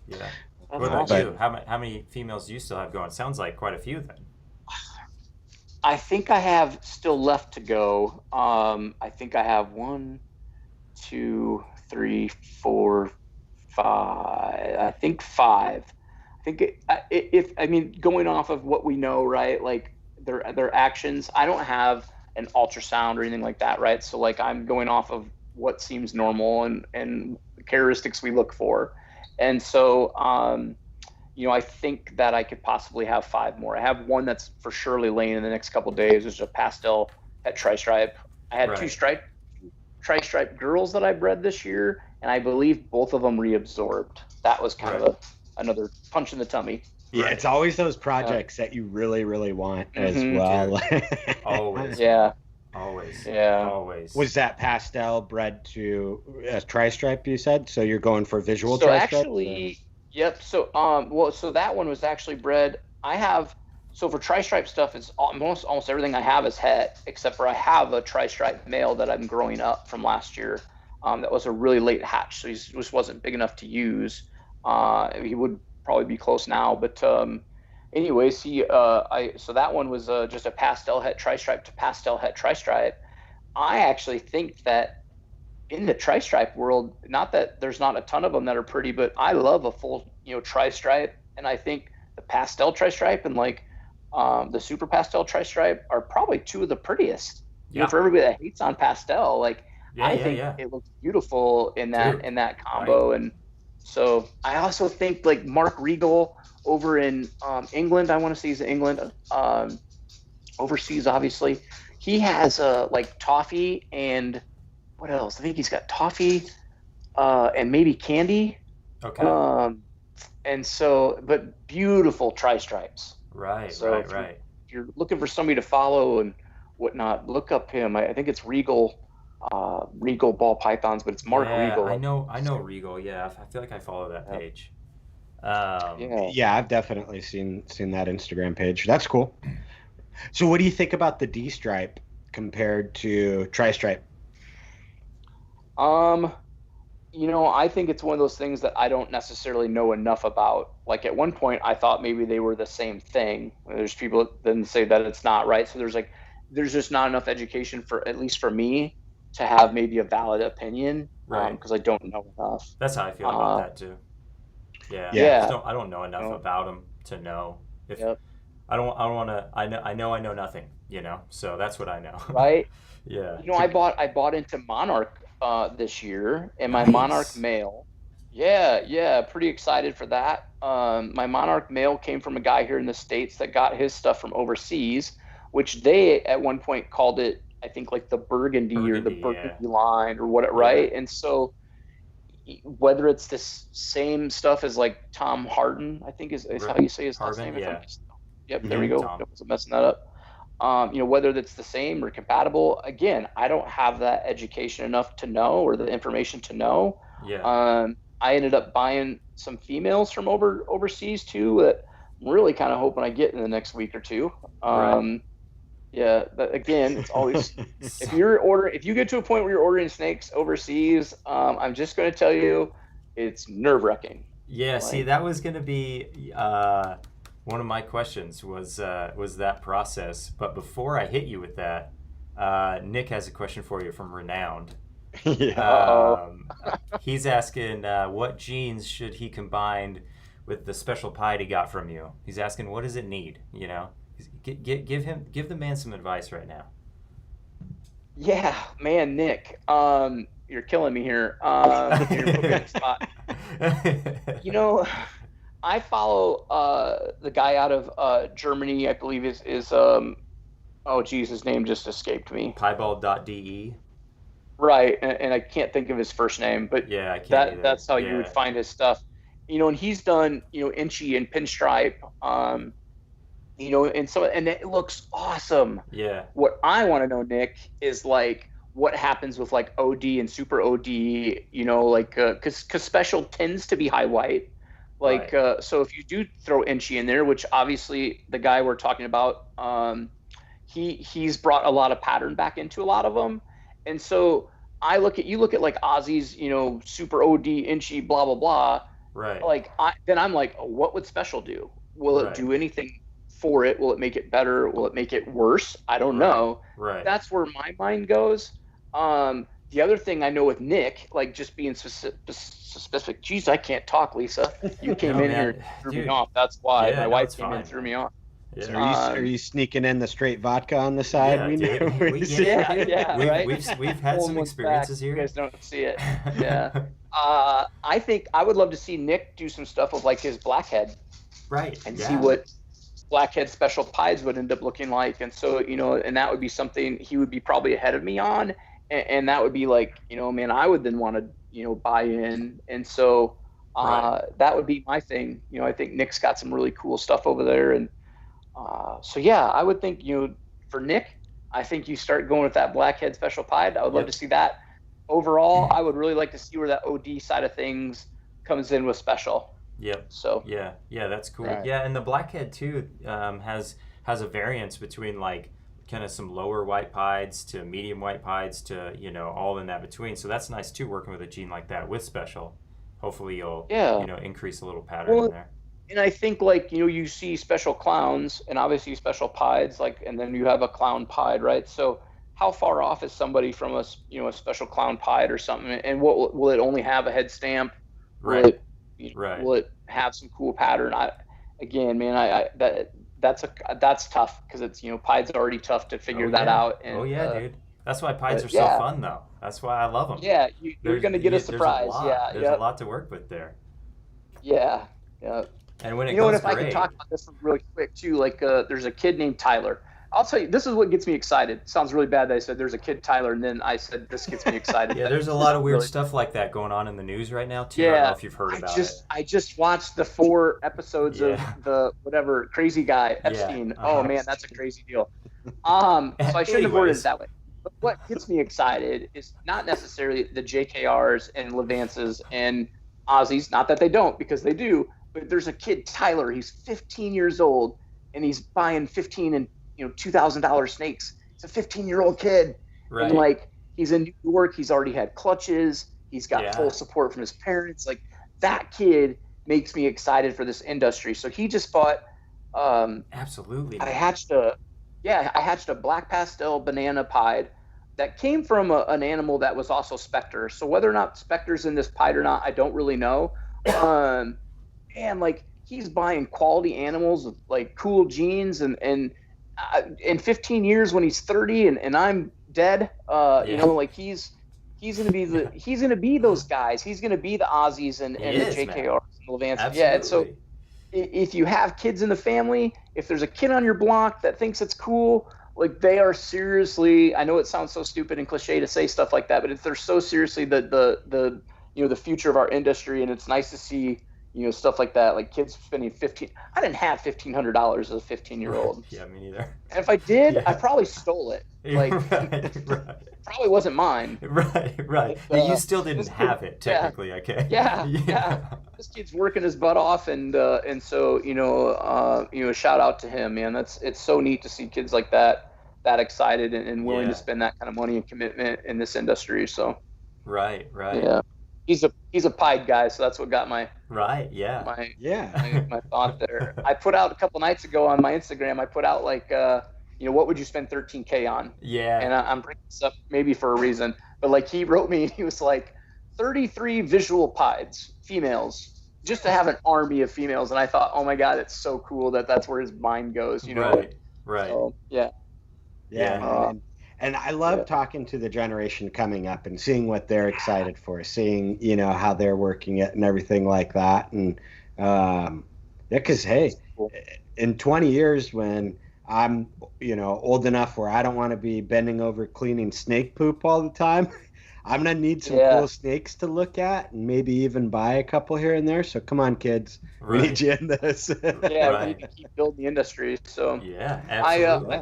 Yeah. What about you? How many females do you still have going? Sounds like quite a few then. I think I have still left to go. I think I have 1, 2, 3, 4, 5. I think 5. I think going off of what we know, right? Like their actions. I don't have an ultrasound or anything like that, right? So like I'm going off of what seems normal and characteristics we look for. And so, I think that I could possibly have 5 more. I have one that's for surely laying in the next couple of days. It's a pastel at tri-stripe. I had 2 tri-stripe girls that I bred this year, and I believe both of them reabsorbed. That was kind of another punch in the tummy. Yeah, it's always those projects that you really, really want as well. Always. Yeah. Always. Yeah. Always. Was that pastel bred to a tri-stripe, you said? So you're going for visual So tri-stripe? actually, Yep. So so that one was actually bred. I have so for tri-stripe stuff, it's almost everything I have is het, except for I have a tri-stripe male that I'm growing up from last year. That was a really late hatch, so he just wasn't big enough to use. He would probably be close now, but anyways, so that one was just a pastel het tri-stripe to pastel het tri-stripe. I actually think that in the tri-stripe world, not that there's not a ton of them that are pretty, but I love a full, tri-stripe, and I think the pastel tri-stripe and like the super pastel tri-stripe are probably two of the prettiest. Yeah. For everybody that hates on pastel, like I think yeah. it looks beautiful in that combo, Right. and so I also think like Mark Regal over in England, I want to say he's in England, overseas obviously. He has like toffee and what else? I think he's got toffee and maybe candy. Okay. And so, but beautiful tri-stripes. Right, So right. if you're looking for somebody to follow and whatnot, look up him. I think it's Regal ball pythons, but it's Mark Yeah, Regal. I know Regal. Yeah, I feel like I follow that page. Yeah, I've definitely seen that Instagram page. That's cool. So what do you think about the D stripe compared to tri-stripe? I think it's one of those things that I don't necessarily know enough about. Like at one point, I thought maybe they were the same thing. There's people that then say that it's not, right? So there's just not enough education for, at least for me, to have maybe a valid opinion, Right. because I don't know enough. That's how I feel about that too. Yeah. Yeah. I don't know enough about them to know if Yep. I don't want to. I know nothing. So that's what I know. Right. Yeah. I bought into Monarch this year, and my Nice. Monarch male. Yeah, pretty excited for that. My Monarch male came from a guy here in the States that got his stuff from overseas, which they at one point called it, I think, like the Burgundy or the Burgundy line or what, right? And so whether it's this same stuff as like Tom Harden, I think is how you say his last Harden, name. yeah. Yep, there we go. Tom. I wasn't messing that up. Whether that's the same or compatible. Again, I don't have that education enough to know, or the information to know. Yeah. I ended up buying some females from overseas too, that I'm really kind of hoping I get in the next week or two. Right. Yeah, but again, it's always if you get to a point where you're ordering snakes overseas, I'm just going to tell you, it's nerve-wracking. Yeah. See, that was gonna be one of my questions was that process. But before I hit you with that, Nick has a question for you from Renowned. He's asking what genes should he combine with the special pied he got from you. He's asking what does it need. Give the man some advice right now. Yeah, man, Nick, you're killing me here. You're putting me on the spot. I follow the guy out of Germany. I believe is his name just escaped me. Piebald.de. Right, and I can't think of his first name, but yeah, I can't that's how you would find his stuff. And he's done inchy and pinstripe, and it looks awesome. Yeah. What I want to know, Nick, is like what happens with like OD and super OD. Because special tends to be high white. Like, right. So if you do throw inchy in there, which obviously the guy we're talking about, he's brought a lot of pattern back into a lot of them. And so you look at like Ozzy's, super OD, inchy, blah, blah, blah. Right. Like, then I'm like, what would special do? Will it do anything for it? Will it make it better? Will it make it worse? I don't know. Right. That's where my mind goes. The other thing I know with Nick, like just being specific, geez, I can't talk, Lisa. You came in here and threw me off. That's why my wife came in and threw me off. Yeah. So are you sneaking in the straight vodka on the side? Right. We've had some experiences here. You guys don't see it. Yeah. I think I would love to see Nick do some stuff with like his blackhead. Right. And see what blackhead special pies would end up looking like. And so, and that would be something he would be probably ahead of me on. And that would be like, man, I would then want to, buy in. And so that would be my thing. I think Nick's got some really cool stuff over there. And so, yeah, I would think, for Nick, I think you start going with that blackhead special pied. I would love to see that. Overall, I would really like to see where that OD side of things comes in with special. Yep. So Yeah, that's cool. Right. Yeah, and the blackhead too has a variance between like kind of some lower white pieds to medium white pieds to all in that between. So that's nice too, working with a gene like that with special. Hopefully you'll increase a little pattern in there. And I think like you see special clowns and obviously special pieds, like, and then you have a clown pied, right? So how far off is somebody from a special clown pied or something? And what will it only have a head stamp? Right. Will it have some cool pattern? That's tough because it's pied's already tough to figure that out. And, dude. That's why pieds are so fun though. That's why I love them. Yeah, you're gonna get a surprise. There's a lot to work with there. Yeah. And when it and goes if I could talk about this really quick too, like there's a kid named Tyler. I'll tell you, this is what gets me excited. It sounds really bad that I said there's a kid Tyler, and then I said this gets me excited. Yeah, there's a lot of weird stuff like that going on in the news right now too. I don't know if you've heard about it. I just watched the 4 episodes of the whatever crazy guy Epstein. Oh man, that's a crazy deal. So I shouldn't have worded it that way. But what gets me excited is not necessarily the JKRs and Levances and Aussies. Not that they don't, because they do. But there's a kid Tyler. He's 15 years old, and he's buying $15 and $2,000 snakes. He's a 15-year-old kid, right? And like he's in New York. He's already had clutches. He's got full support from his parents. Like that kid makes me excited for this industry. So he just bought. Absolutely. I hatched a black pastel banana pied that came from an animal that was also Spectre. So whether or not Spectre's in this pied or not, I don't really know. And like he's buying quality animals with like cool genes, and in 15 years when he's 30 and I'm dead, like he's gonna be those guys. He's gonna be the Aussies and the JKRs and the Levances. Yeah, and so if you have kids in the family, if there's a kid on your block that thinks it's cool, like they are seriously, I know it sounds so stupid and cliche to say stuff like that, but if they're so seriously the future of our industry, and it's nice to see stuff like that, like kids spending I didn't have $1,500 as a 15-year-old. Yeah, me neither. And if I did, I probably stole it. Like, right. Probably wasn't mine. Right. But you still didn't have it, technically, okay? Yeah. This kid's working his butt off, and so shout out to him, man. It's so neat to see kids like that excited and willing to spend that kind of money and commitment in this industry. So. Right. Yeah. He's a pied guy, so that's what got my my thought there. I put out a couple nights ago on my Instagram. I put out like what would you spend $13K on? Yeah. And I'm bringing this up maybe for a reason, but like he wrote me, he was like 33 visual pieds, females, just to have an army of females. And I thought, oh my god, it's so cool that's where his mind goes. Right. So, yeah. And I love talking to the generation coming up and seeing what they're excited for, seeing, how they're working it and everything like that. And, because, hey, in 20 years when I'm, old enough where I don't want to be bending over cleaning snake poop all the time, I'm going to need some cool snakes to look at and maybe even buy a couple here and there. So come on, kids. We need you in this. We need to keep building the industry. So yeah, absolutely.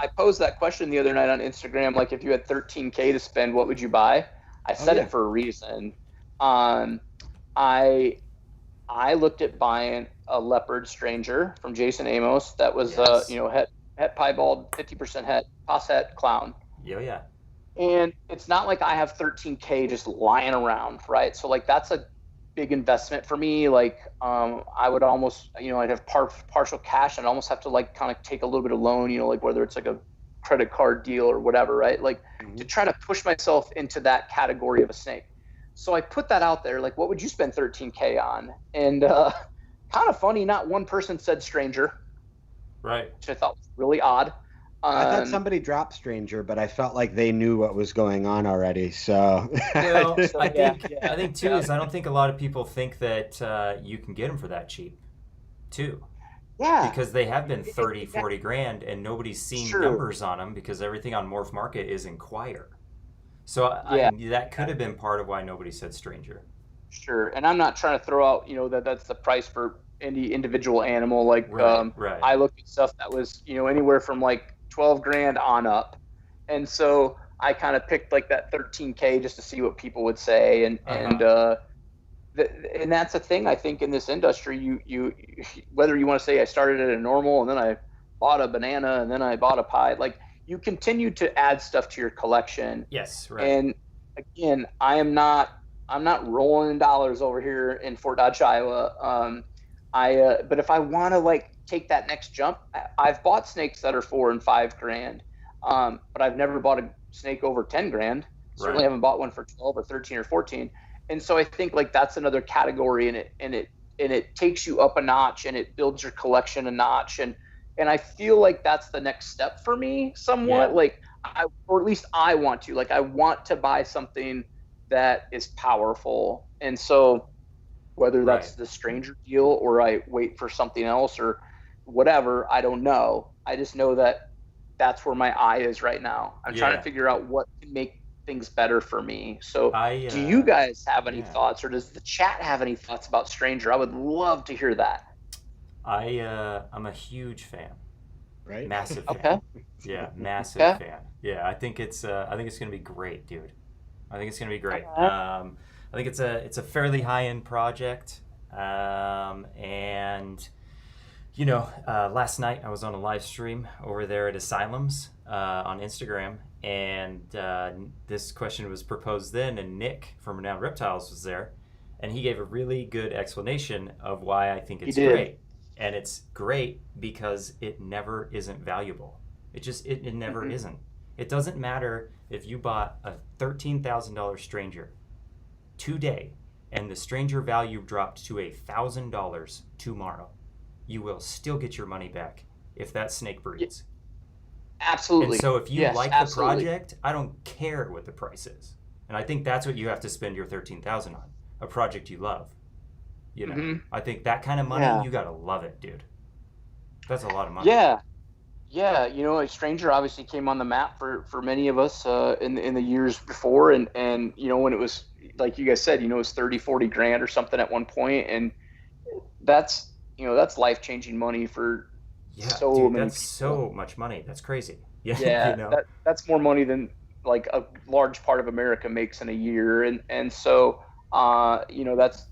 I posed that question the other night on Instagram, like if you had $13K to spend, what would you buy? I said it for a reason. I looked at buying a leopard stranger from Jason Amos that was het piebald, 50% het, pos het clown. Yeah. And it's not like I have $13K just lying around, right? So like that's a big investment for me. Like I would almost, I'd have partial cash and almost have to like kind of take a little bit of loan, like whether it's like a credit card deal or whatever, right? Like to try to push myself into that category of a snake. So I put that out there, like what would you spend $13K on? And kind of funny, not one person said stranger. Right. Which I thought was really odd. I thought somebody dropped stranger, but I felt like they knew what was going on already. So, well, I think too is I don't think a lot of people think that you can get them for that cheap, too. Yeah. Because they have been 30, 40 grand, and nobody's seen numbers on them because everything on Morph Market is Inquire. So that could have been part of why nobody said stranger. Sure, and I'm not trying to throw out that's the price for any individual animal. Like I looked at stuff that was anywhere from like 12 grand on up, and so I kind of picked like that $13K just to see what people would say, and and that's a thing I think in this industry. You whether you want to say I started at a normal and then I bought a banana and then I bought a pie, like you continue to add stuff to your collection. Yes, right. And again, I'm not rolling in dollars over here in Fort Dodge, Iowa. But if I want to like take that next jump, I've bought snakes that are $4,000 and $5,000, but I've never bought a snake over 10 grand. Certainly haven't bought one for 12 or 13 or 14. And so I think like that's another category, and it takes you up a notch, and it builds your collection a notch, and I feel like that's the next step for me somewhat. Like or at least I want to buy something that is powerful. And so whether that's the stranger deal or I wait for something else or whatever, I don't know. I just know that that's where my eye is right now. I'm trying to figure out what can make things better for me. So do you guys have any thoughts, or does the chat have any thoughts about stranger? I would love to hear that. I'm a huge fan. Right. Massive fan. Okay. Yeah, massive fan. Yeah, I think it's gonna be great, dude. I think it's gonna be great. I think it's a fairly high-end project, and you know, last night I was on a live stream over there at Asylums on Instagram, and this question was proposed then, and Nick from Renowned Reptiles was there, and he gave a really good explanation of why I think it's great. And it's great because it never isn't valuable. It never isn't. It doesn't matter if you bought a $13,000 stranger today and the stranger value dropped to $1,000 tomorrow. You will still get your money back if that snake breeds. Absolutely. And so if you like the project, I don't care what the price is. And I think that's what you have to spend your $13,000 on, a project you love. You know, I think that kind of money, you gotta love it, dude. That's a lot of money. Yeah. You know, a stranger obviously came on the map for many of us in the years before, and you know, when it was like you guys said, you know, it was 30-40 grand or something at one point, and that's life-changing money for so many that's people. So much money. That's crazy. Yeah, you know? that's more money than like a large part of America makes in a year, and so. You know, that's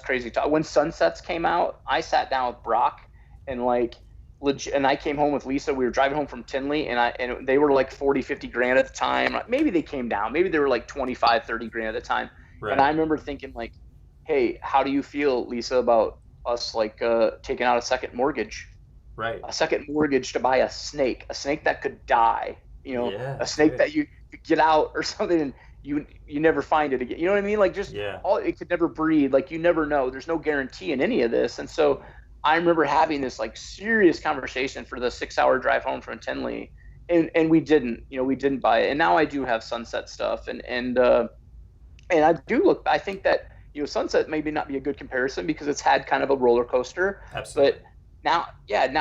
crazy. When Sunsets came out, I sat down with Brock and like legit, and I came home with Lisa. We were driving home from Tinley, and they were like 40-50 grand at the time. Maybe they came down. Maybe they were like 25-30 grand at the time. Right. And I remember thinking like, hey, how do you feel, Lisa, about us like taking out a second mortgage? Right. A second mortgage to buy a snake that could die. You know, a snake that you could get out or something, and you never find it again. You know what I mean? Like it could never breed. Like you never know. There's no guarantee in any of this. And so I remember having this like serious conversation for the 6-hour drive home from Tinley, and we didn't buy it. And now I do have Sunset stuff, and I do look. I think that Sunset maybe not be a good comparison because it's had kind of a roller coaster. Absolutely. But now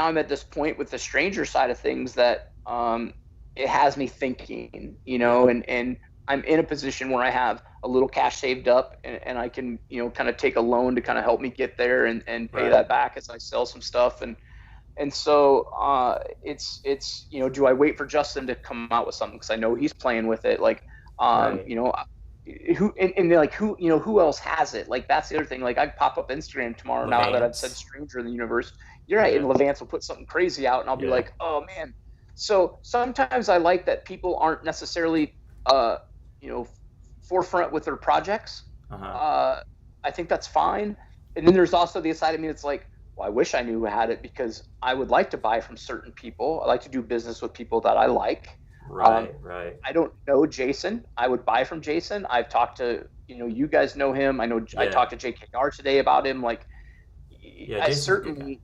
I'm at this point with the stranger side of things that it has me thinking, and I'm in a position where I have a little cash saved up, and I can, kind of take a loan to kind of help me get there and pay that back as I sell some stuff. And so it's do I wait for Justin to come out with something? Because I know he's playing with it. Like, who else has it? Like, that's the other thing. Like, I pop up Instagram tomorrow now that I've said stranger in the universe. You're right. And Levance will put something crazy out, and I'll be like, oh man. So sometimes I like that people aren't necessarily, forefront with their projects. I think that's fine. And then there's also the side of me that's like, well, I wish I knew who had it, because I would like to buy from certain people. I like to do business with people that I like. Right. I don't know Jason. I would buy from Jason. I've talked to, you guys know him. I know I talked to JKR today about him. Like, I certainly,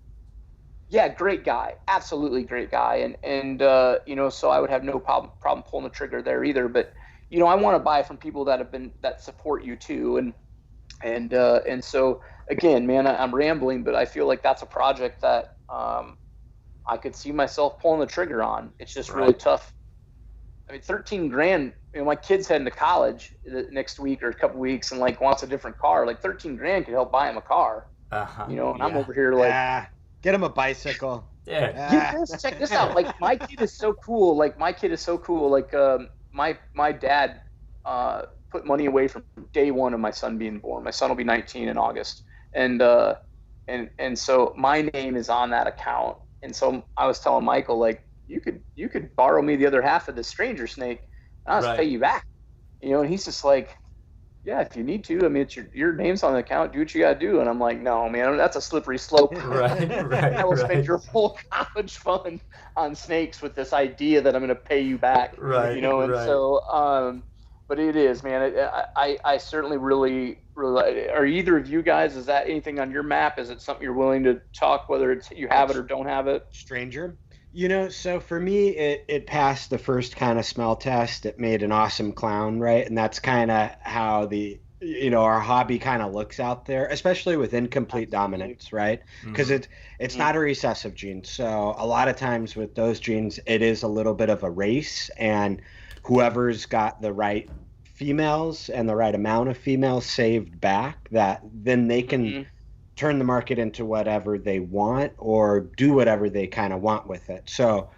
great guy. Absolutely great guy. And so I would have no problem pulling the trigger there either. But, I want to buy from people that support you too. And so again, man, I'm rambling, but I feel like that's a project that I could see myself pulling the trigger on. It's just really tough. I mean, 13 grand, my kid's heading to college next week or a couple weeks and like wants a different car. Like 13 grand could help buy him a car. And I'm over here like, get him a bicycle. Check this out. Like, my kid is so cool. Like, my dad put put money away from day one of my son being born. My son will be 19 in August, and so my name is on that account. And so I was telling Michael, like, you could borrow me the other half of this stranger snake, and I'll just pay you back. And he's just like, yeah, if you need to. I mean, it's your name's on the account. Do what you got to do. And I'm like, no, man, that's a slippery slope. Right. I will spend your whole college fund on snakes with this idea that I'm going to pay you back. Right. And so, but it is, man. I certainly really. Are either of you guys? Is that anything on your map? Is it something you're willing to talk, whether it's you have it or don't have it? Stranger. So for me, it passed the first kind of smell test. It made an awesome clown, right? And that's kind of how our hobby kind of looks out there, especially with incomplete dominance, right? Because it's not a recessive gene. So a lot of times with those genes, it is a little bit of a race, and whoever's got the right females and the right amount of females saved back, that then they can turn the market into whatever they want or do whatever they kind of want with it. So,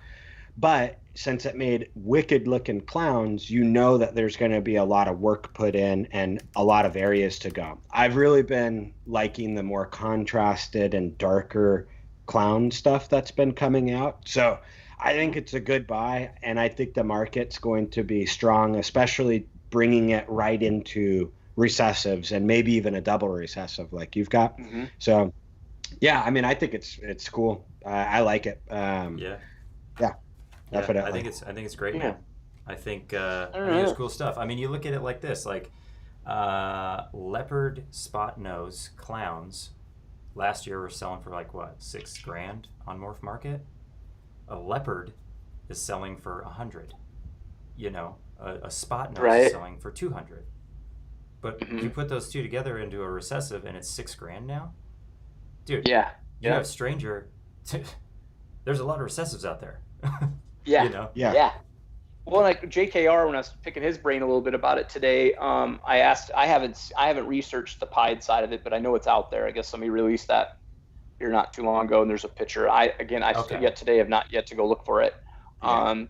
but since it made wicked looking clowns, that there's going to be a lot of work put in and a lot of areas to go. I've really been liking the more contrasted and darker clown stuff that's been coming out. So I think it's a good buy, and I think the market's going to be strong, especially bringing it right into recessives and maybe even a double recessive like you've got. So yeah, I mean, I think it's cool. I like it. Definitely. I think it's great, man. I think it's cool stuff. I mean, you look at it like this, like leopard spot nose clowns last year were selling for like what, $6,000 on Morph Market. A leopard is selling for $100. A spot nose is selling for $200. But you put those two together into a recessive, and it's $6,000 now, dude. You have stranger. There's a lot of recessives out there. Well, like JKR, when I was picking his brain a little bit about it today, I asked. I haven't researched the pied side of it, but I know it's out there. I guess somebody released that here not too long ago, and there's a picture. I yet today have not yet to go look for it. But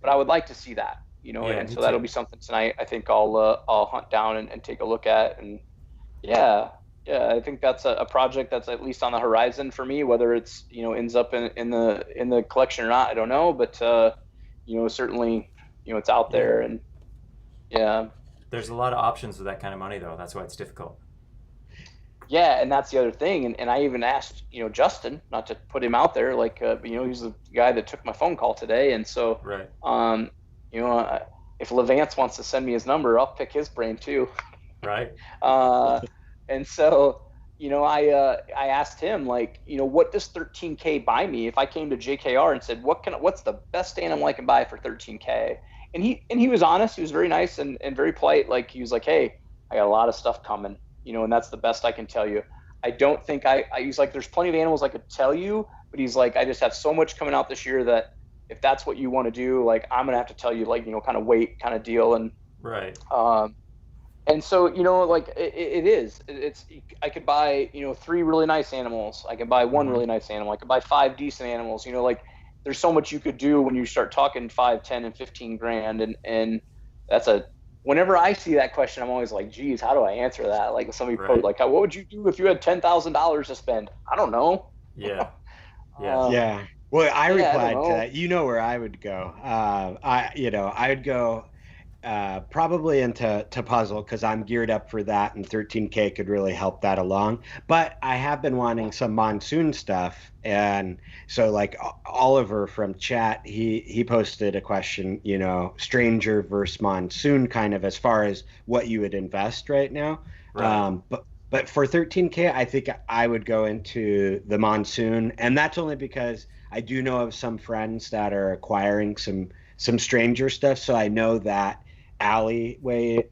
I would like to see that. And so that'll be something tonight. I think I'll hunt down and take a look at, and I think that's a project that's at least on the horizon for me. Whether it's ends up in the collection or not, I don't know, but certainly it's out there, and there's a lot of options with that kind of money, though. That's why it's difficult. Yeah, and that's the other thing, and I even asked Justin, not to put him out there, like he's the guy that took my phone call today, and so if Levance wants to send me his number, I'll pick his brain too. Right. And so, I asked him, like, what does 13K buy me if I came to JKR and said, what's the best animal I can buy for 13K? And he was honest. He was very nice and very polite. Like, he was like, hey, I got a lot of stuff coming, and that's the best I can tell you. I don't think he's like, there's plenty of animals I could tell you, but he's like, I just have so much coming out this year that if that's what you want to do, like, I'm going to have to tell you, like, kind of wait kind of deal. And, and so, like it's, I could buy, 3 really nice animals. I could buy 1 really nice animal. I could buy 5 decent animals, like there's so much you could do when you start talking 5, 10 and 15 grand. And that's whenever I see that question, I'm always like, geez, how do I answer that? Like somebody put like, what would you do if you had $10,000 to spend? I don't know. Well, I replied to that. Where I would go. I would go probably into puzzle, because I'm geared up for that, and 13K could really help that along. But I have been wanting some monsoon stuff, and so like Oliver from chat, he posted a question, stranger versus monsoon, kind of as far as what you would invest right now. But for 13K, I think I would go into the monsoon, and that's only because I do know of some friends that are acquiring some stranger stuff, so I know that alleyway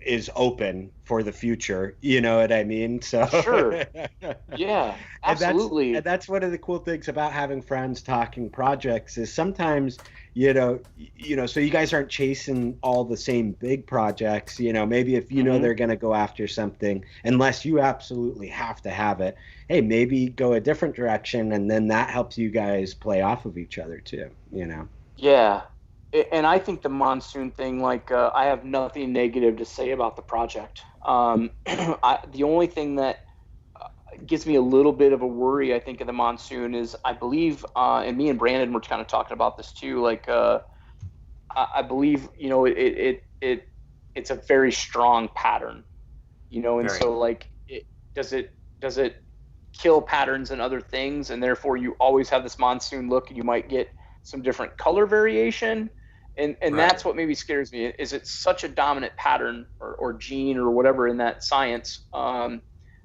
is open for the future. You know what I mean? So sure, yeah, absolutely. And that's one of the cool things about having friends talking projects is sometimes so you guys aren't chasing all the same big projects. Maybe if they're going to go after something, unless you absolutely have to have it, hey, maybe go a different direction, and then that helps you guys play off of each other too. And I think the monsoon thing, like, I have nothing negative to say about the project. The only thing that gives me a little bit of a worry, I think, of the monsoon is I believe, and me and Brandon were kind of talking about this too. Like, I believe, it's a very strong pattern, and Very. so like, does it kill patterns and other things, and therefore you always have this monsoon look, and you might get some different color variation, and Right. that's what maybe scares me. Is it such a dominant pattern or gene or whatever in that science?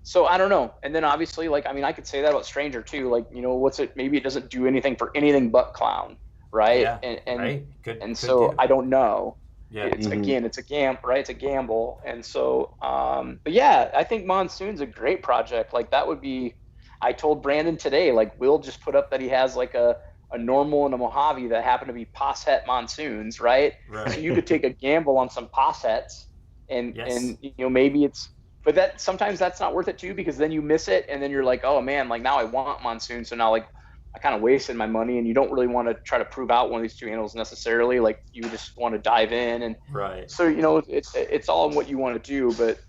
So I don't know. And then obviously, like, I mean, I could say that about Stranger too. Like, what's it? Maybe it doesn't do anything for anything but clown, right? Yeah. And Right. Good. and Could so do. I don't know. Yeah. It's again, it's a right? It's a gamble. And so, but yeah, I think Monsoon's a great project. Like, that would be. I told Brandon today, like, Will just put up that he has like a normal and a Mojave that happen to be Posset Monsoons, right? Right. So you could take a gamble on some Possets, and Yes. and maybe it's. But that sometimes that's not worth it too, because then you miss it, and then you're like, oh man, like now I want Monsoon, so now like I kind of wasted my money, and you don't really want to try to prove out one of these two animals necessarily. Like, you just want to dive in, and Right. so it's all in what you want to do. But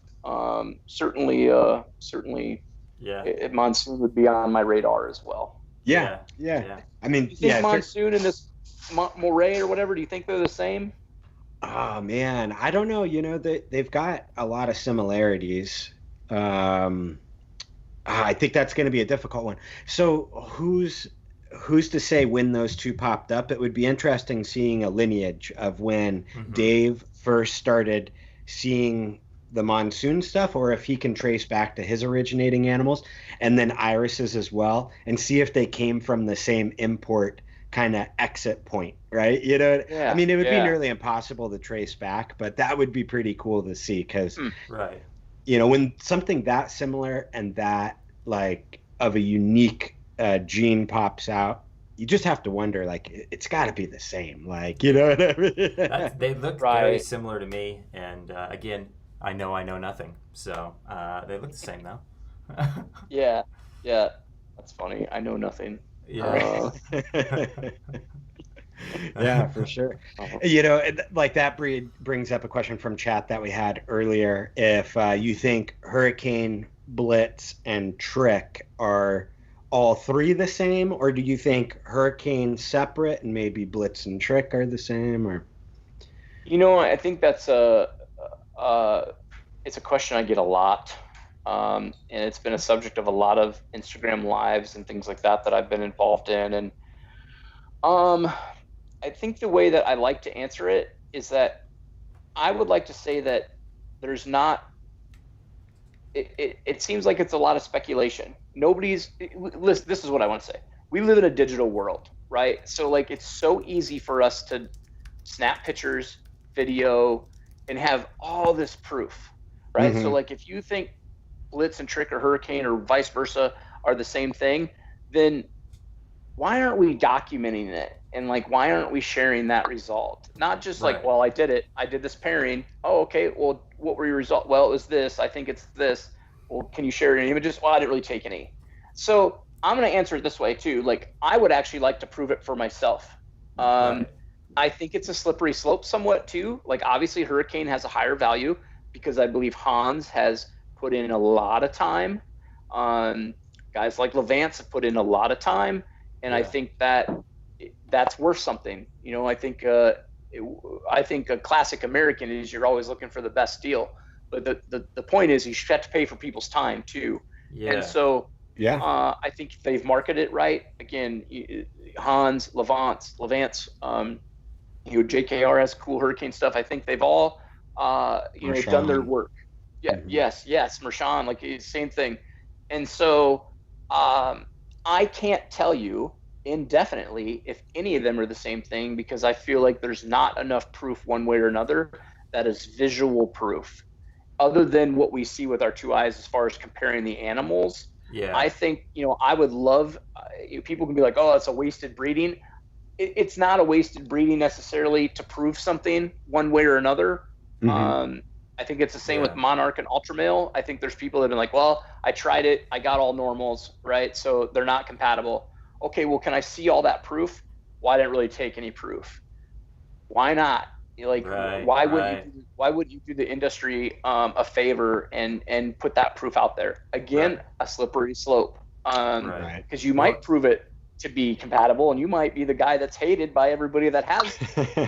certainly Yeah. Monsoon would be on my radar as well. Yeah. I mean, You think yeah. Monsoon and this Moray or whatever? Do you think they're the same? Oh man, I don't know. They've got a lot of similarities. I think that's going to be a difficult one. So who's to say when those two popped up? It would be interesting seeing a lineage of when Dave first started seeing the monsoon stuff, or if he can trace back to his originating animals, and then Iris's as well, and see if they came from the same import kind of exit point, right? Yeah, I mean, it would be nearly impossible to trace back, but that would be pretty cool to see, because Right. when something that similar and that like of a unique gene pops out, you just have to wonder, like, it's got to be the same, like, what I mean? They look very similar to me, and again, I know nothing, so they look the same though. Yeah, that's funny. I know nothing. Yeah. Yeah, for sure. Like, that brings up a question from chat that we had earlier. If you think Hurricane, Blitz, and Trick are all three the same, or do you think Hurricane separate and maybe Blitz and Trick are the same? Or I think that's it's a question I get a lot. And it's been a subject of a lot of Instagram lives and things like that I've been involved in. And I think the way that I like to answer it is that I would like to say that there's not. It seems like it's a lot of speculation. This is what I want to say. We live in a digital world, right? So like, it's so easy for us to snap pictures, video, and have all this proof, right? So like, if you think Blitz and Trick or Hurricane or vice versa are the same thing, then why aren't we documenting it? And like, why aren't we sharing that result? Not just like, well, I did this pairing. Oh, okay. Well, what were your results? Well, it was this. I think it's this. Well, can you share any images? Well, I didn't really take any. So I'm going to answer it this way too. Like, I would actually like to prove it for myself. I think it's a slippery slope somewhat too. Like, obviously Hurricane has a higher value because I believe Hans has put in a lot of time. Guys like Levance have put in a lot of time, and I think that's worth something. I think a classic American is you're always looking for the best deal, but the point is you should have to pay for people's time too. And so I think they've marketed it right. Again, Hans, Levance, JKR has cool Hurricane stuff. I think they've all done their work. Yeah. Yes. Mershawn, like, same thing. And so I can't tell you indefinitely if any of them are the same thing, because I feel like there's not enough proof one way or another that is visual proof, other than what we see with our two eyes as far as comparing the animals. I think, I would love, people can be like, oh, it's a wasted breeding. It's not a wasted breeding necessarily to prove something one way or another. I think it's the same with Monarch and Ultramale. I think there's people that have been like, well, I tried it, I got all normals, right? So they're not compatible. Okay, well, can I see all that proof? Well, I didn't really take any proof. Why not? Like, Right, why right. would you do the industry a favor and put that proof out there? Again, Right. a slippery slope. Right. Right. Because you Well- might prove it to be compatible, and you might be the guy that's hated by everybody that has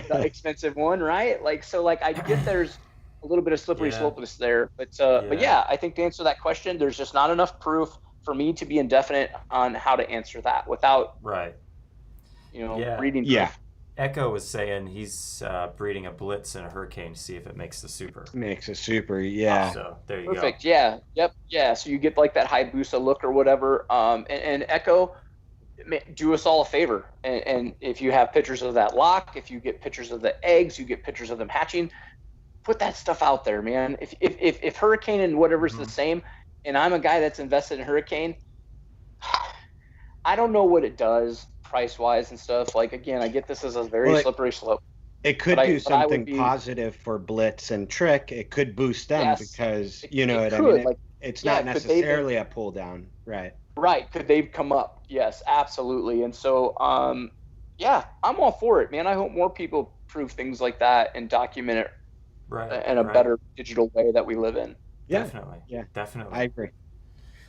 the expensive one, right? Like, so, like, I get there's a little bit of slippery Yeah. slopeness there, but Yeah. yeah, I think to answer that question, there's just not enough proof for me to be indefinite on how to answer that without, Right. Yeah. reading proof. Yeah. Echo was saying he's breeding a Blitz and a Hurricane to see if it makes the Super. Makes a super, yeah. So there you Perfect. go. Yeah. Yep. Yeah. So you get like that Hayabusa look or whatever. And Echo, do us all a favor. And if you have pictures of that lock, if you get pictures of the eggs, you get pictures of them hatching, put that stuff out there, man. If Hurricane and whatever's the same, and I'm a guy that's invested in Hurricane, I don't know what it does price wise and stuff. Like, again, I get this as a very slippery slope. It could But do I would something be- positive for Blitz and Trick. It could boost them Yes. because It- you know it what I could, mean. like, It's yeah, not could they- necessarily a pull down, right? Right. Could they come up? Yes, absolutely. And so, yeah, I'm all for it, man. I hope more people prove things like that and document it Right. in a right. better digital way that we live in. Yeah, Definitely. yeah. Definitely. I agree.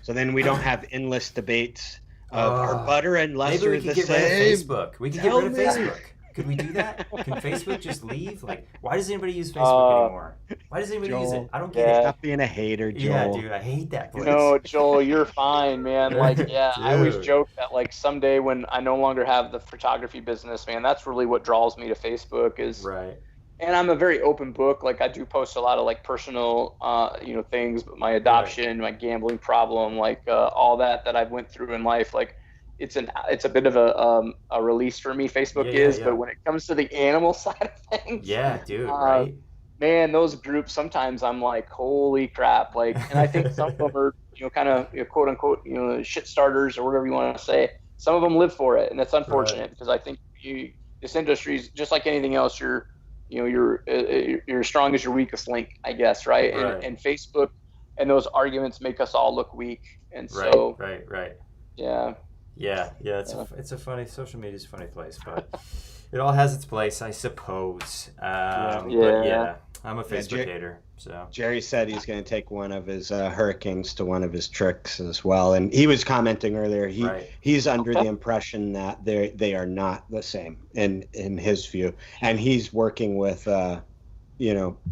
So then we don't have endless debates of are butter and Maybe Lester we the could get same. rid of Facebook. We could get Tell rid of me. Facebook. Could we do that? Can Facebook just leave? Like, why does anybody use Facebook anymore? Why does anybody use it? Joel, I don't get yeah. it. Stop being a hater, Joel. Yeah, dude, I hate that place. No, Joel, you're fine, man. Like, yeah, I always Dude. joke that, like, someday when I no longer have the photography business, man, that's really what draws me to Facebook is, Right. and I'm a very open book. Like, I do post a lot of, like, personal, things, but my adoption, my gambling problem, like, all that I've went through in life, like, it's a bit of a release for me. Facebook Yeah, is, yeah. but when it comes to the animal side of things, Yeah, dude, right? man, those groups sometimes I'm like, holy crap! Like, and I think some of them are, kind of, quote unquote, shit starters or whatever you want to say. Some of them live for it, and that's unfortunate because I think this industry is just like anything else. You're as strong as your weakest link, I guess, right? Right. And Facebook and those arguments make us all look weak, and Right, so right. yeah. Yeah. It's a funny, social media's a funny place, but it all has its place, I suppose. But yeah, I'm a Facebook hater, so. Jerry said he's going to take one of his Hurricanes to one of his Tricks as well, and he was commenting earlier. He's under the impression that they are not the same in his view, and he's working with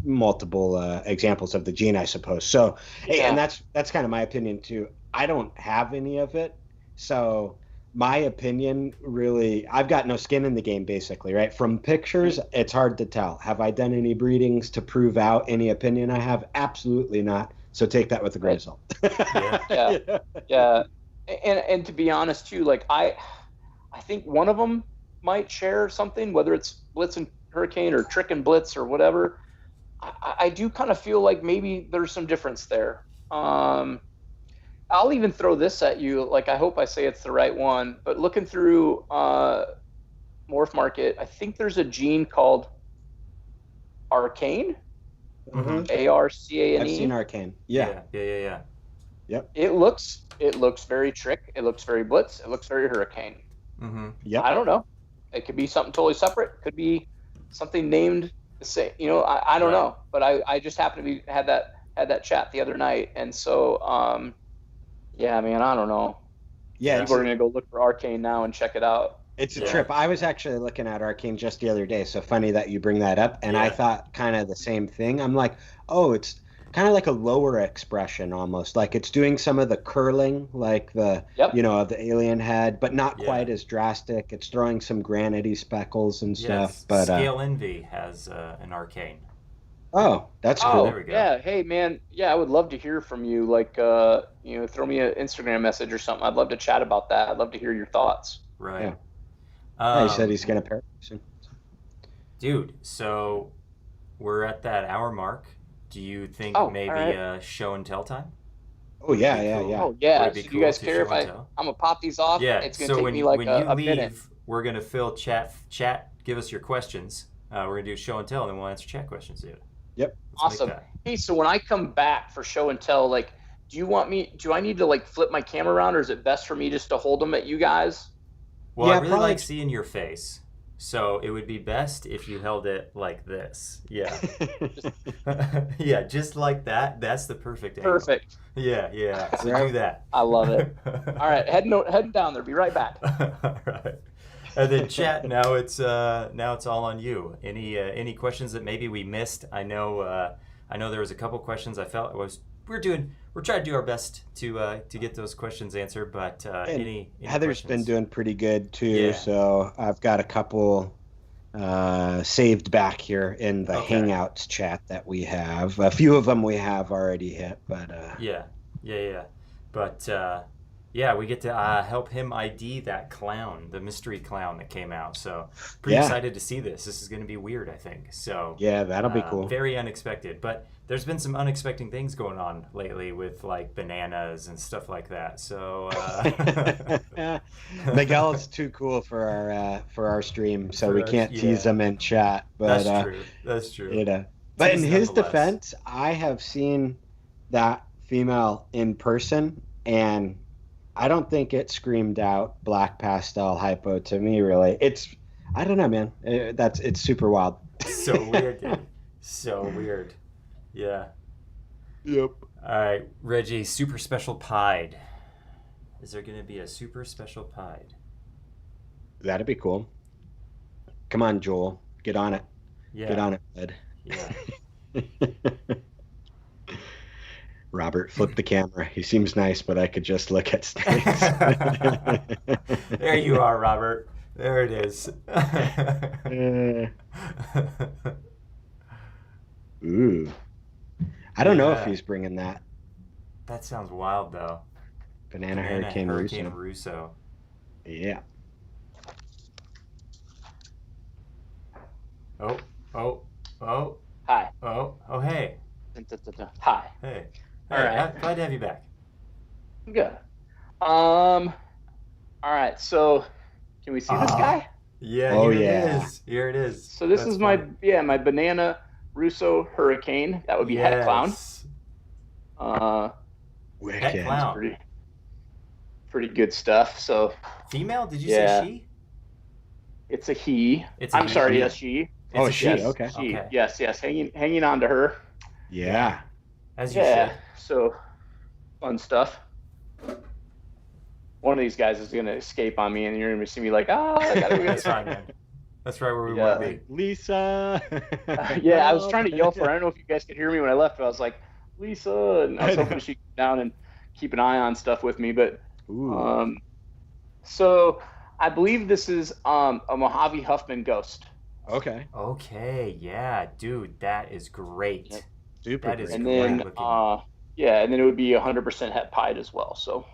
multiple examples of the gene, I suppose. So, and that's kind of my opinion too. I don't have any of it. So my opinion really, I've got no skin in the game basically, right? From pictures, it's hard to tell. Have I done any breedings to prove out any opinion I have? Absolutely not. So take that with a grain of salt. Yeah. And to be honest too, like I think one of them might share something, whether it's Blitz and Hurricane or Trick and Blitz or whatever. I do kind of feel like maybe there's some difference there. I'll even throw this at you. Like, I hope I say it's the right one, but looking through Morph Market, I think there's a gene called Arcane, Arcane. I've seen Arcane. Yeah. Yep. It looks very Trick. It looks very Blitz. It looks very Hurricane. Mm-hmm. Yep. I don't know. It could be something totally separate. Could be something named the same. I don't know. But I just happened to had that chat the other night, and so yeah, man, I don't know. Yeah, people are gonna go look for Arcane now and check it out. It's a trip. I was actually looking at Arcane just the other day, so funny that you bring that up. And I thought kind of the same thing. I'm like, oh, it's kind of like a lower expression almost. Like it's doing some of the curling, like the, of the alien head, but not quite as drastic. It's throwing some granity speckles and stuff. But Scale Envy has an Arcane. Oh, that's cool. There we go. Yeah, hey man, I would love to hear from you. Like, throw me an Instagram message or something. I'd love to chat about that. I'd love to hear your thoughts. Right. He said he's gonna pair soon. Dude, so we're at that hour mark. Do you think maybe show and tell time? Oh yeah, Oh yeah. So do you guys care if I'm gonna pop these off? Yeah. It's gonna take me like when a you minute. leave, we're gonna fill chat. Give us your questions. We're gonna do show and tell, and then we'll answer chat questions. Dude. Yep. Awesome. Hey, so when I come back for show and tell, like, do I need to like flip my camera around, or is it best for me just to hold them at you guys? Well, I really like seeing your face. So it would be best if you held it like this. Yeah. Yeah, just like that. That's the perfect angle. Perfect. Yeah. So do that. I love it. All right, heading down there. Be right back. All right. And then chat. Now it's all on you. Any questions that maybe we missed? I know there was a couple questions. I felt we're trying to do our best to get those questions answered. But any Heather's questions? been doing pretty good too. Yeah. So I've got a couple saved back here in the Okay. Hangouts chat that we have. A few of them we have already hit, but Yeah. But we get to help him ID that clown, the mystery clown that came out. So pretty excited to see this. This is going to be weird, I think. So yeah, that'll be cool. Very unexpected, but there's been some unexpected things going on lately with like bananas and stuff like that. So Miguel's too cool for our stream, so we can't tease him in chat. But That's true. You know, but in Tease his nonetheless. defense, I have seen that female in person, and I don't think it screamed out black pastel hypo to me. Really, I don't know, man. It's super wild. So weird, dude. So weird. Yeah. Yep. All right, Reggie, super special pied. Is there going to be a super special pied? That'd be cool. Come on, Joel. Get on it. Yeah. Get on it, bud. Yeah. Robert, flip the camera. He seems nice, but I could just look at snakes. There you are, Robert. There it is. Ooh. I don't know if Yeah. he's bringing that. That sounds wild, though. Banana Hurricane Russo. Yeah. Oh. Hi. Oh, hey. Hi. Hey. All right. Glad to have you back. Good. All right. So, can we see this guy? Yeah, Oh, here yeah. it is. Here it is. So this That's is my funny. my banana Russo Hurricane. That would be Het Clown. Wicked. Het Clown. Pretty good stuff. So Female? Did you Yeah. say she? it's a he. It's a I'm he. sorry, yes, she. Oh, It's a she. Yes, Okay. she. Okay. Yes. Hanging on to her. Yeah. As you Yeah. should. So fun stuff. One of these guys is gonna escape on me, and you're gonna see me like, I gotta That's fine, man. That's right where we Yeah. want to be. Lisa. Yeah, I was trying to yell for her. I don't know if you guys could hear me when I left, but I was like, Lisa, and I was hoping she'd come down and keep an eye on stuff with me. But Ooh. so I believe this is a Mojave Huffman ghost. Okay. Okay, yeah, dude, that is great. Yep. Super That is great. And great then looking. and then it would be 100% het pied as well. So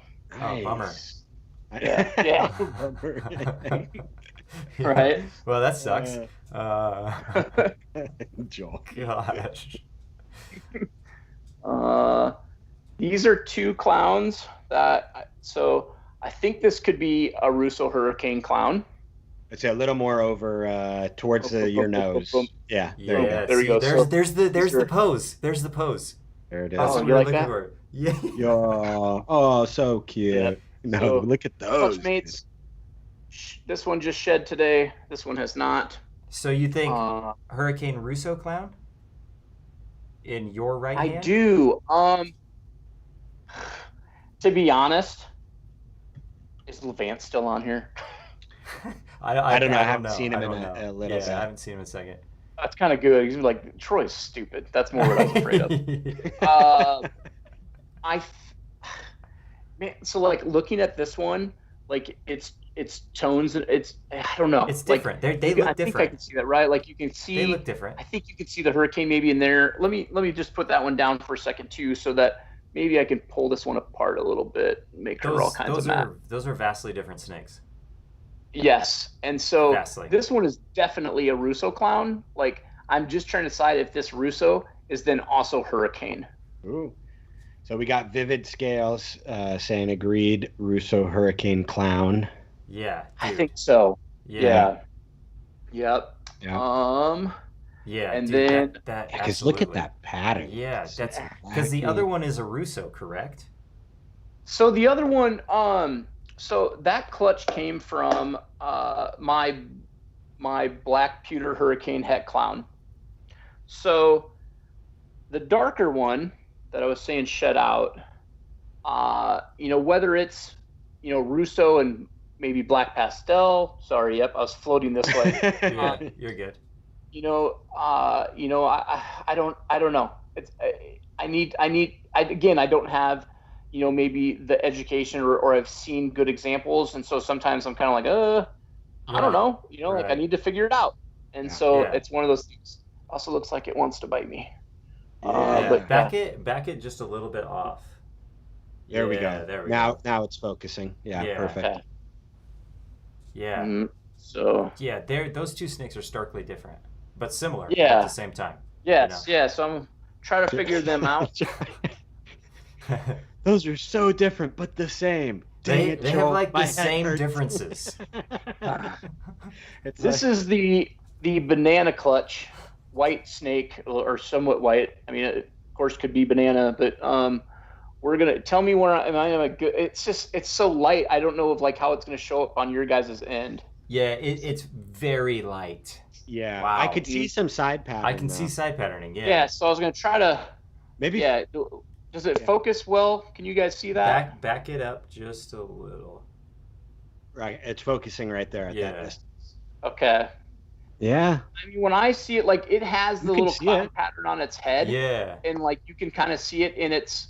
Oh, bummer. Yeah. Bummer. right. Well, that sucks. Joel. Gosh. These are two clowns so I think this could be a Russo Hurricane clown. I'd say a little more over towards your nose. Yeah. There you go. There we see, go. There's So the pose. There's the pose. There it is. That's Oh, what you we were like looking that? for. Yeah. Oh, so cute. Yeah. No, So, look at those. Clutchmates. This one just shed today. This one has not. So you think Uh, Hurricane Russo clown in your right I hand? do. To be honest, is Levant still on here? I don't know. I haven't know. seen him I in don't a know. little Yeah, bit. I haven't seen him in a second. That's kind of good. He's like, Troy's stupid. That's more what I was afraid of. Man, so like looking at this one, like it's tones and I don't know. It's Like, different. They I look think I different. can see that, right? Like you can see. They look different. I think you can see the hurricane maybe in there. Let me just put that one down for a second too, so that maybe I can pull this one apart a little bit, and make her all kinds of mad. Those are vastly different snakes. Yes, and so Vastly. this one is definitely a Russo clown. Like I'm just trying to decide if this Russo is then also Hurricane. Ooh. So we got Vivid Scales saying agreed. Russo Hurricane Clown. Yeah. I dude. think so. Yeah. Yep. Yeah. Yeah. And dude, then- that Because look at absolutely. that pattern. Yeah, It's that's black because the other and- one is a Russo, correct? So the other one, so that clutch came from my my black pewter hurricane het clown. So the darker one that I was saying shed out, whether it's, Russo and maybe black pastel. Sorry, yep, I was floating this way. Yeah, you're good. I don't know. I don't have, maybe the education or I've seen good examples. And so sometimes I'm kind of like, I don't know, like I need to figure it out. And so it's one of those things. Also looks like it wants to bite me. But back it just a little bit off. There we go. There we go. go. Now it's focusing. Yeah, perfect. Okay. Yeah. So. Yeah, those two snakes are starkly different, but similar at the same time. Yes. Yeah. So I'm trying to figure them out. Those are so different, but the same. They have like the same differences. This is the banana clutch white snake, or somewhat white. I mean, it, of course, could be banana, but we're gonna tell me where am I a good. It's so light. I don't know of like how it's gonna show up on your guys' end. Yeah, it's very light. Yeah, wow. I could see some side pattern. I can see side patterning. Yeah. Yeah, so I was gonna try to maybe. Yeah. Does it focus well? Can you guys see that? Back it up just a little. Right, it's focusing right there at that distance. Okay. Yeah. I mean, when I see it, like it has the little cloud pattern on its head. Yeah. And like you can kind of see it in its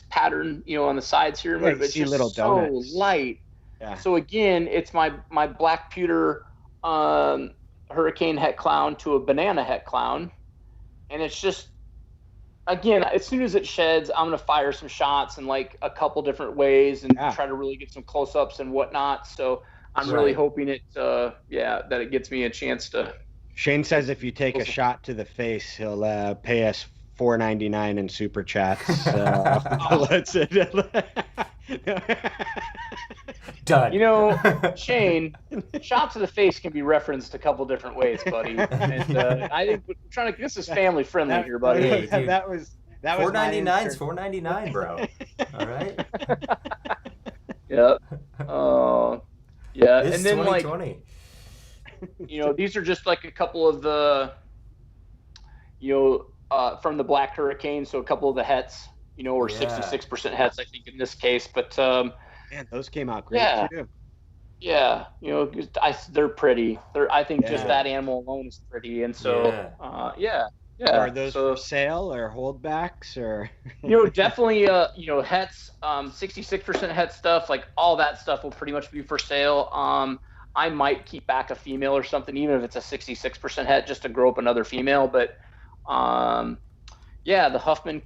pattern, on the sides here. Yeah, but it's see just little so donuts. light. Yeah. So again, it's my black pewter hurricane het clown to a banana het clown, and it's just. Again, as soon as it sheds, I'm going to fire some shots in like a couple different ways and try to really get some close-ups and whatnot. So I'm really hoping that it gets me a chance to. Shane says if you take a shot to the face, he'll pay us $4.99 in super chats. Let's Done. Shane, shot to the face can be referenced a couple different ways, buddy. And I think we're trying to. This is family friendly here, buddy. Hey, dude. That was $4.99 is $4.99, bro. All right. Yep. Yeah. It's and then 2020. These are just like a couple of the, from the black hurricane. So a couple of the hets, or 66% hets, I think in this case. But man, those came out great too. Yeah, they're pretty. I think just that animal alone is pretty, and so yeah. Are those for sale or holdbacks or? Definitely. Hets, 66% het stuff, like all that stuff will pretty much be for sale. I might keep back a female or something, even if it's a 66% het, just to grow up another female. But the Huffman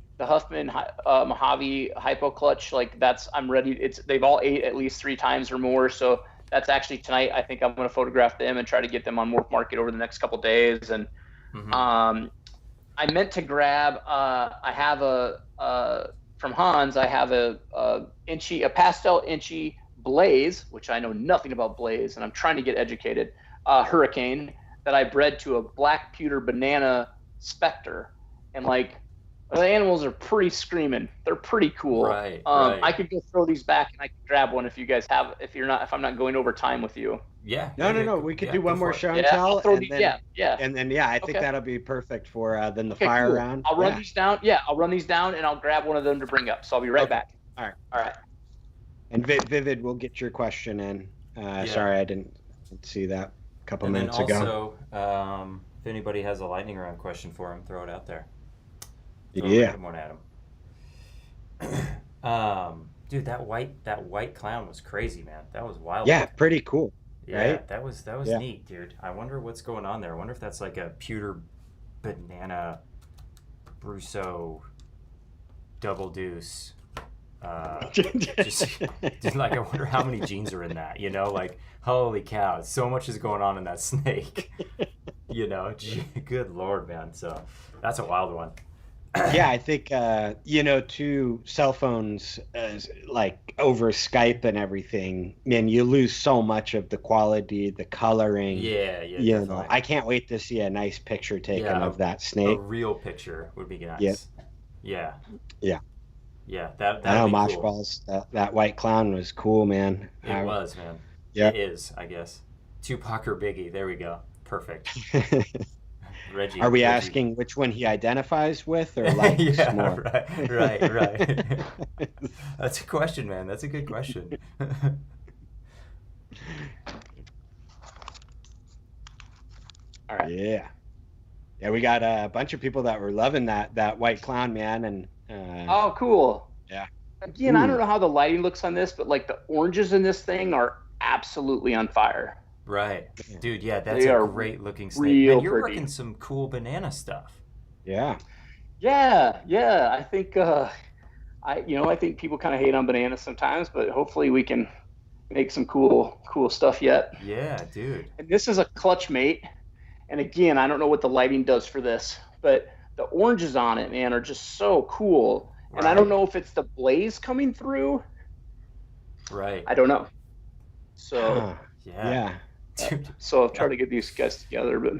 Mojave hypo clutch, like I'm ready. They've all ate at least 3 times or more, so that's actually tonight. I think I'm going to photograph them and try to get them on Morph Market over the next couple days. And I meant to grab. I have from Hans. I have a pastel inchy Blaze, which I know nothing about Blaze, and I'm trying to get educated. Hurricane that I bred to a black pewter banana Spectre, and like. The animals are pretty screaming. They're pretty cool. Right. I could go throw these back and I could grab one if you guys have. If I'm not going over time with you. Yeah. No. We could do one more show and tell. I'll throw these, And then I think that'll be perfect for then the fire round. I'll run these down. Yeah, I'll run these down and I'll grab one of them to bring up. So I'll be right back. All right. And Vivid, we'll get your question in. Sorry, I didn't see that a couple minutes ago. Also, if anybody has a lightning round question for him, throw it out there. One at him. Dude, that white clown was crazy, man. That was wild. Yeah, pretty cool. Yeah, right? that was neat, dude. I wonder what's going on there. I wonder if that's like a pewter banana Brusso double deuce. Just like I wonder how many genes are in that. Like holy cow, so much is going on in that snake. Good lord, man. So that's a wild one. Yeah, I think to cell phones, like over Skype and everything, man, you lose so much of the quality, the coloring. Yeah. I can't wait to see a nice picture taken of that snake. A real picture would be nice. Yeah. That I know, be Mosh cool. Balls. That white clown was cool, man. It was, man. Yeah. It is, I guess. Tupac or Biggie. There we go. Perfect. Reggie. Are we Reggie. asking which one he identifies with or likes yeah, more? right. That's a question, man. That's a good question. All right. Yeah. Yeah, we got a bunch of people that were loving that white clown, man, and Oh, cool. yeah. Again, I don't know how the lighting looks on this, but like the oranges in this thing are absolutely on fire. Right. Dude, yeah, that's They a are great looking snake. real Man, you're pretty. working some cool banana stuff. Yeah. Yeah. I think I think people kind of hate on bananas sometimes, but hopefully we can make some cool stuff yet. Yeah, dude. And this is a clutch mate. And again, I don't know what the lighting does for this, but the oranges on it, man, are just so cool. And I don't know if it's the blaze coming through. Right. I don't know. So Yeah. Dude. So I'll try to get these guys together, but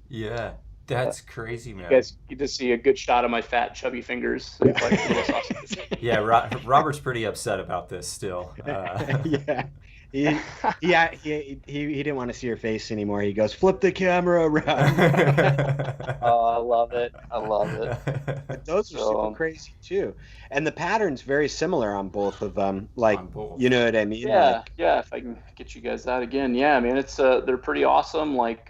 Yeah. That's crazy, man. you guys get to see a good shot of my fat, chubby fingers. Like little sausages. Yeah, Robert's pretty upset about this still. Yeah. He didn't want to see your face anymore. He goes, flip the camera around. Oh, I love it. But those are super crazy too, and the pattern's very similar on both of them. Like, you know what I mean? Yeah, Like, yeah. If I can get you guys that again, yeah, man, it's they're pretty awesome. Like,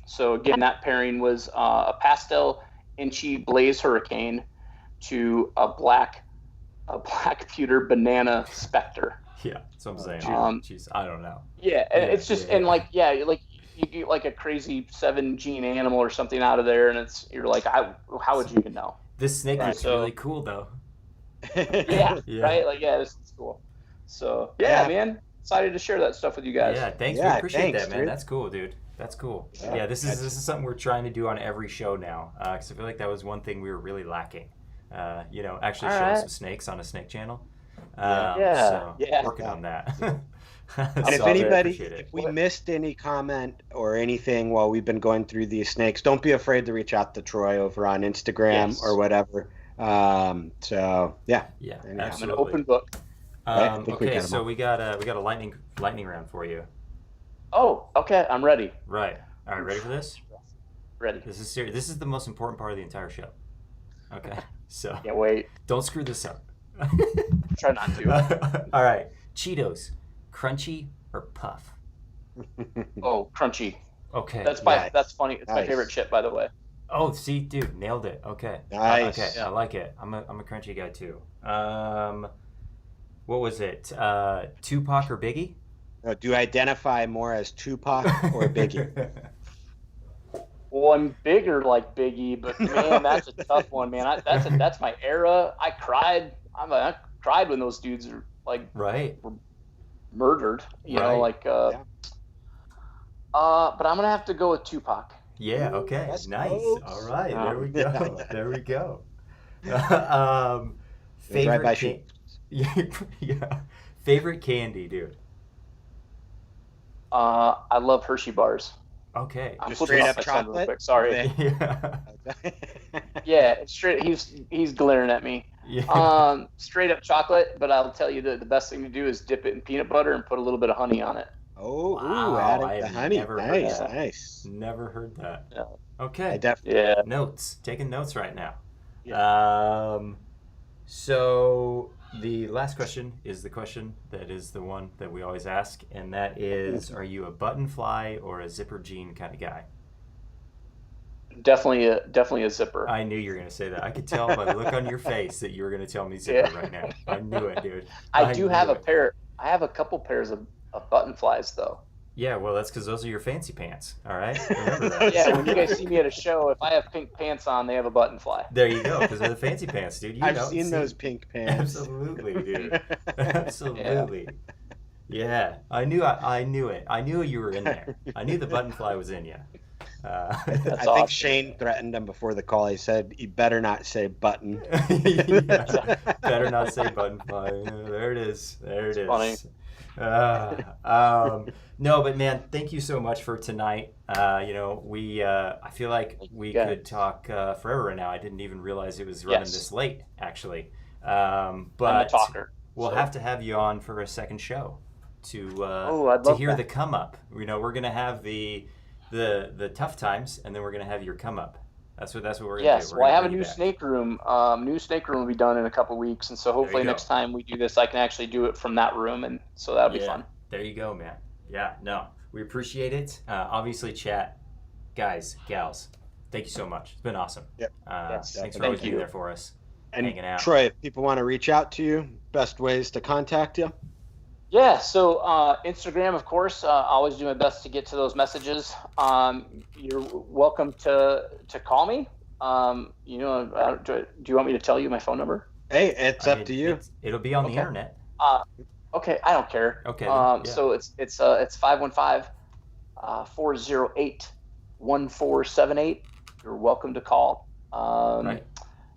so again, that pairing was a pastel inchy blaze hurricane to a black pewter banana specter. Yeah, that's what I'm saying. Jeez, I don't know. Yeah, and it's just and like like you get like a crazy 7-gene animal or something out of there, and you're like, how would you even know? This snake looks really cool though. Yeah, right. Like, yeah, this is cool. So yeah, man, excited to share that stuff with you guys. Yeah, thanks. Yeah, We appreciate thanks, that, man. dude. That's cool, dude. That's cool. Yeah, this is something we're trying to do on every show now. Because I feel like that was one thing we were really lacking. Actually showing some snakes on a snake channel. So working on that. And if we missed any comment or anything while we've been going through these snakes, don't be afraid to reach out to Troy over on Instagram or whatever. So yeah, I'm absolutely. an open book. Okay, so we got a lightning round for you. Oh, okay, I'm ready. Right. All right, ready for this? Ready. This is serious. This is the most important part of the entire show. Okay, so can't wait. Don't screw this up. Try not to. All right, Cheetos, crunchy or puff? Oh, crunchy. Okay. That's funny. It's my favorite chip, by the way. Oh, see, dude, nailed it. Okay. Nice. Okay, I like it. I'm a crunchy guy too. What was it? Tupac or Biggie? Do you identify more as Tupac or Biggie? Well, I'm bigger like Biggie, but man, that's a tough one, man. That's my era. I cried. I cried when those dudes are like were murdered. You know, like. But I'm gonna have to go with Tupac. Yeah. Okay. Nice. Close. All right. There we go. There we go. Favorite yeah. Favorite candy, dude. I love Hershey bars. Okay. I'm Just flipping straight off up my son real chocolate? quick. Sorry. Yeah. Yeah, it's straight. He's glaring at me. Yeah. Straight up chocolate. But I'll tell you the best thing to do is dip it in peanut butter and put a little bit of honey on it. Oh, Wow, adding I the have honey. never heard Nice, that. nice. Never heard that. Yeah. Okay. I definitely. Yeah. Notes. Taking notes right now. So the last question is the question that is the one that we always ask, and that is, are you a button fly or a zipper jean kind of guy? Definitely a zipper. I knew you were going to say that. I could tell by the look on your face that you were going to tell me zipper right now. I knew it, dude. I do have knew a it. pair. I have a couple pairs of button flies though. Yeah, well, that's because those are your fancy pants. All right? Remember that. Yeah, when you guys see me at a show, if I have pink pants on, they have a button fly. There you go, because they're the fancy pants, dude. I've seen those pink pants. Absolutely, dude. Absolutely. Yeah, I knew it. I knew you were in there. I knew the button fly was in you. I awesome. think Shane threatened him before the call. He said, "You better not say button." Yeah, better not say button fly. There it is. There it is. Funny. No, but man, thank you so much for tonight. I feel like we could talk forever right now. I didn't even realize it was running this late, actually. But I'm a talker. We'll have to have you on for a second show to I'd love hear that. the come up. We're gonna have the the tough times, and then we're gonna have your come up. That's what we're gonna Yes, do. well, I have a new snake room. New snake room will be done in a couple weeks, and so hopefully go. next time we do this, I can actually do it from that room, and so that'll be fun. There you go, man. Yeah, no, we appreciate it. Obviously, chat, guys, gals, thank you so much. It's been awesome. Yep. Thanks for always being there for us, And hanging out. Troy, if people want to reach out to you, best ways to contact you? Yeah, so Instagram, of course. I always do my best to get to those messages. You're welcome to call me. Do you want me to tell you my phone number? Hey, it's up to you. It'll be on the internet. Okay, I don't care. Okay. So it's 515-408-1478. You're welcome to call. Right.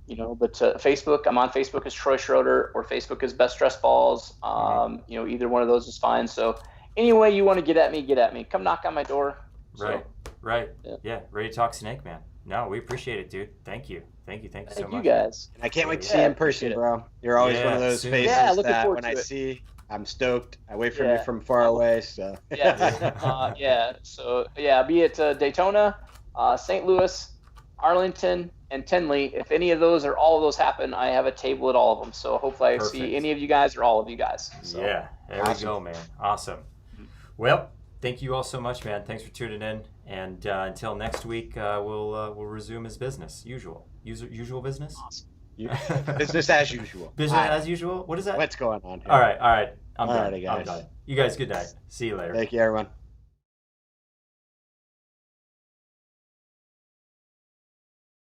But Facebook, I'm on Facebook as Troy Schroeder, or Facebook as Best Dressed Balls. Either one of those is fine. So any way you want to get at me. Come knock on my door. Right. Right. Yeah. Ready to talk snake, man. No, we appreciate it, dude. Thank you so much. Thank you guys. And I can't wait to see you in person, bro. You're always one of those soon. faces looking that forward when to I it. see, I'm stoked. I wait for you from far away. So Yeah. So I'll be at Daytona, St. Louis, Arlington, and Tinley. If any of those or all of those happen, I have a table at all of them. So hopefully I see any of you guys or all of you guys. So. Yeah, there we go, man. Awesome. Well, thank you all so much, man. Thanks for tuning in. And until next week, we'll resume as business usual. Usual business. Awesome. Business as usual. Business as usual. What is that? What's going on here? All right. I'm done. Alrighty, guys. I'm done. You guys, good night. See you later. Thank you, everyone.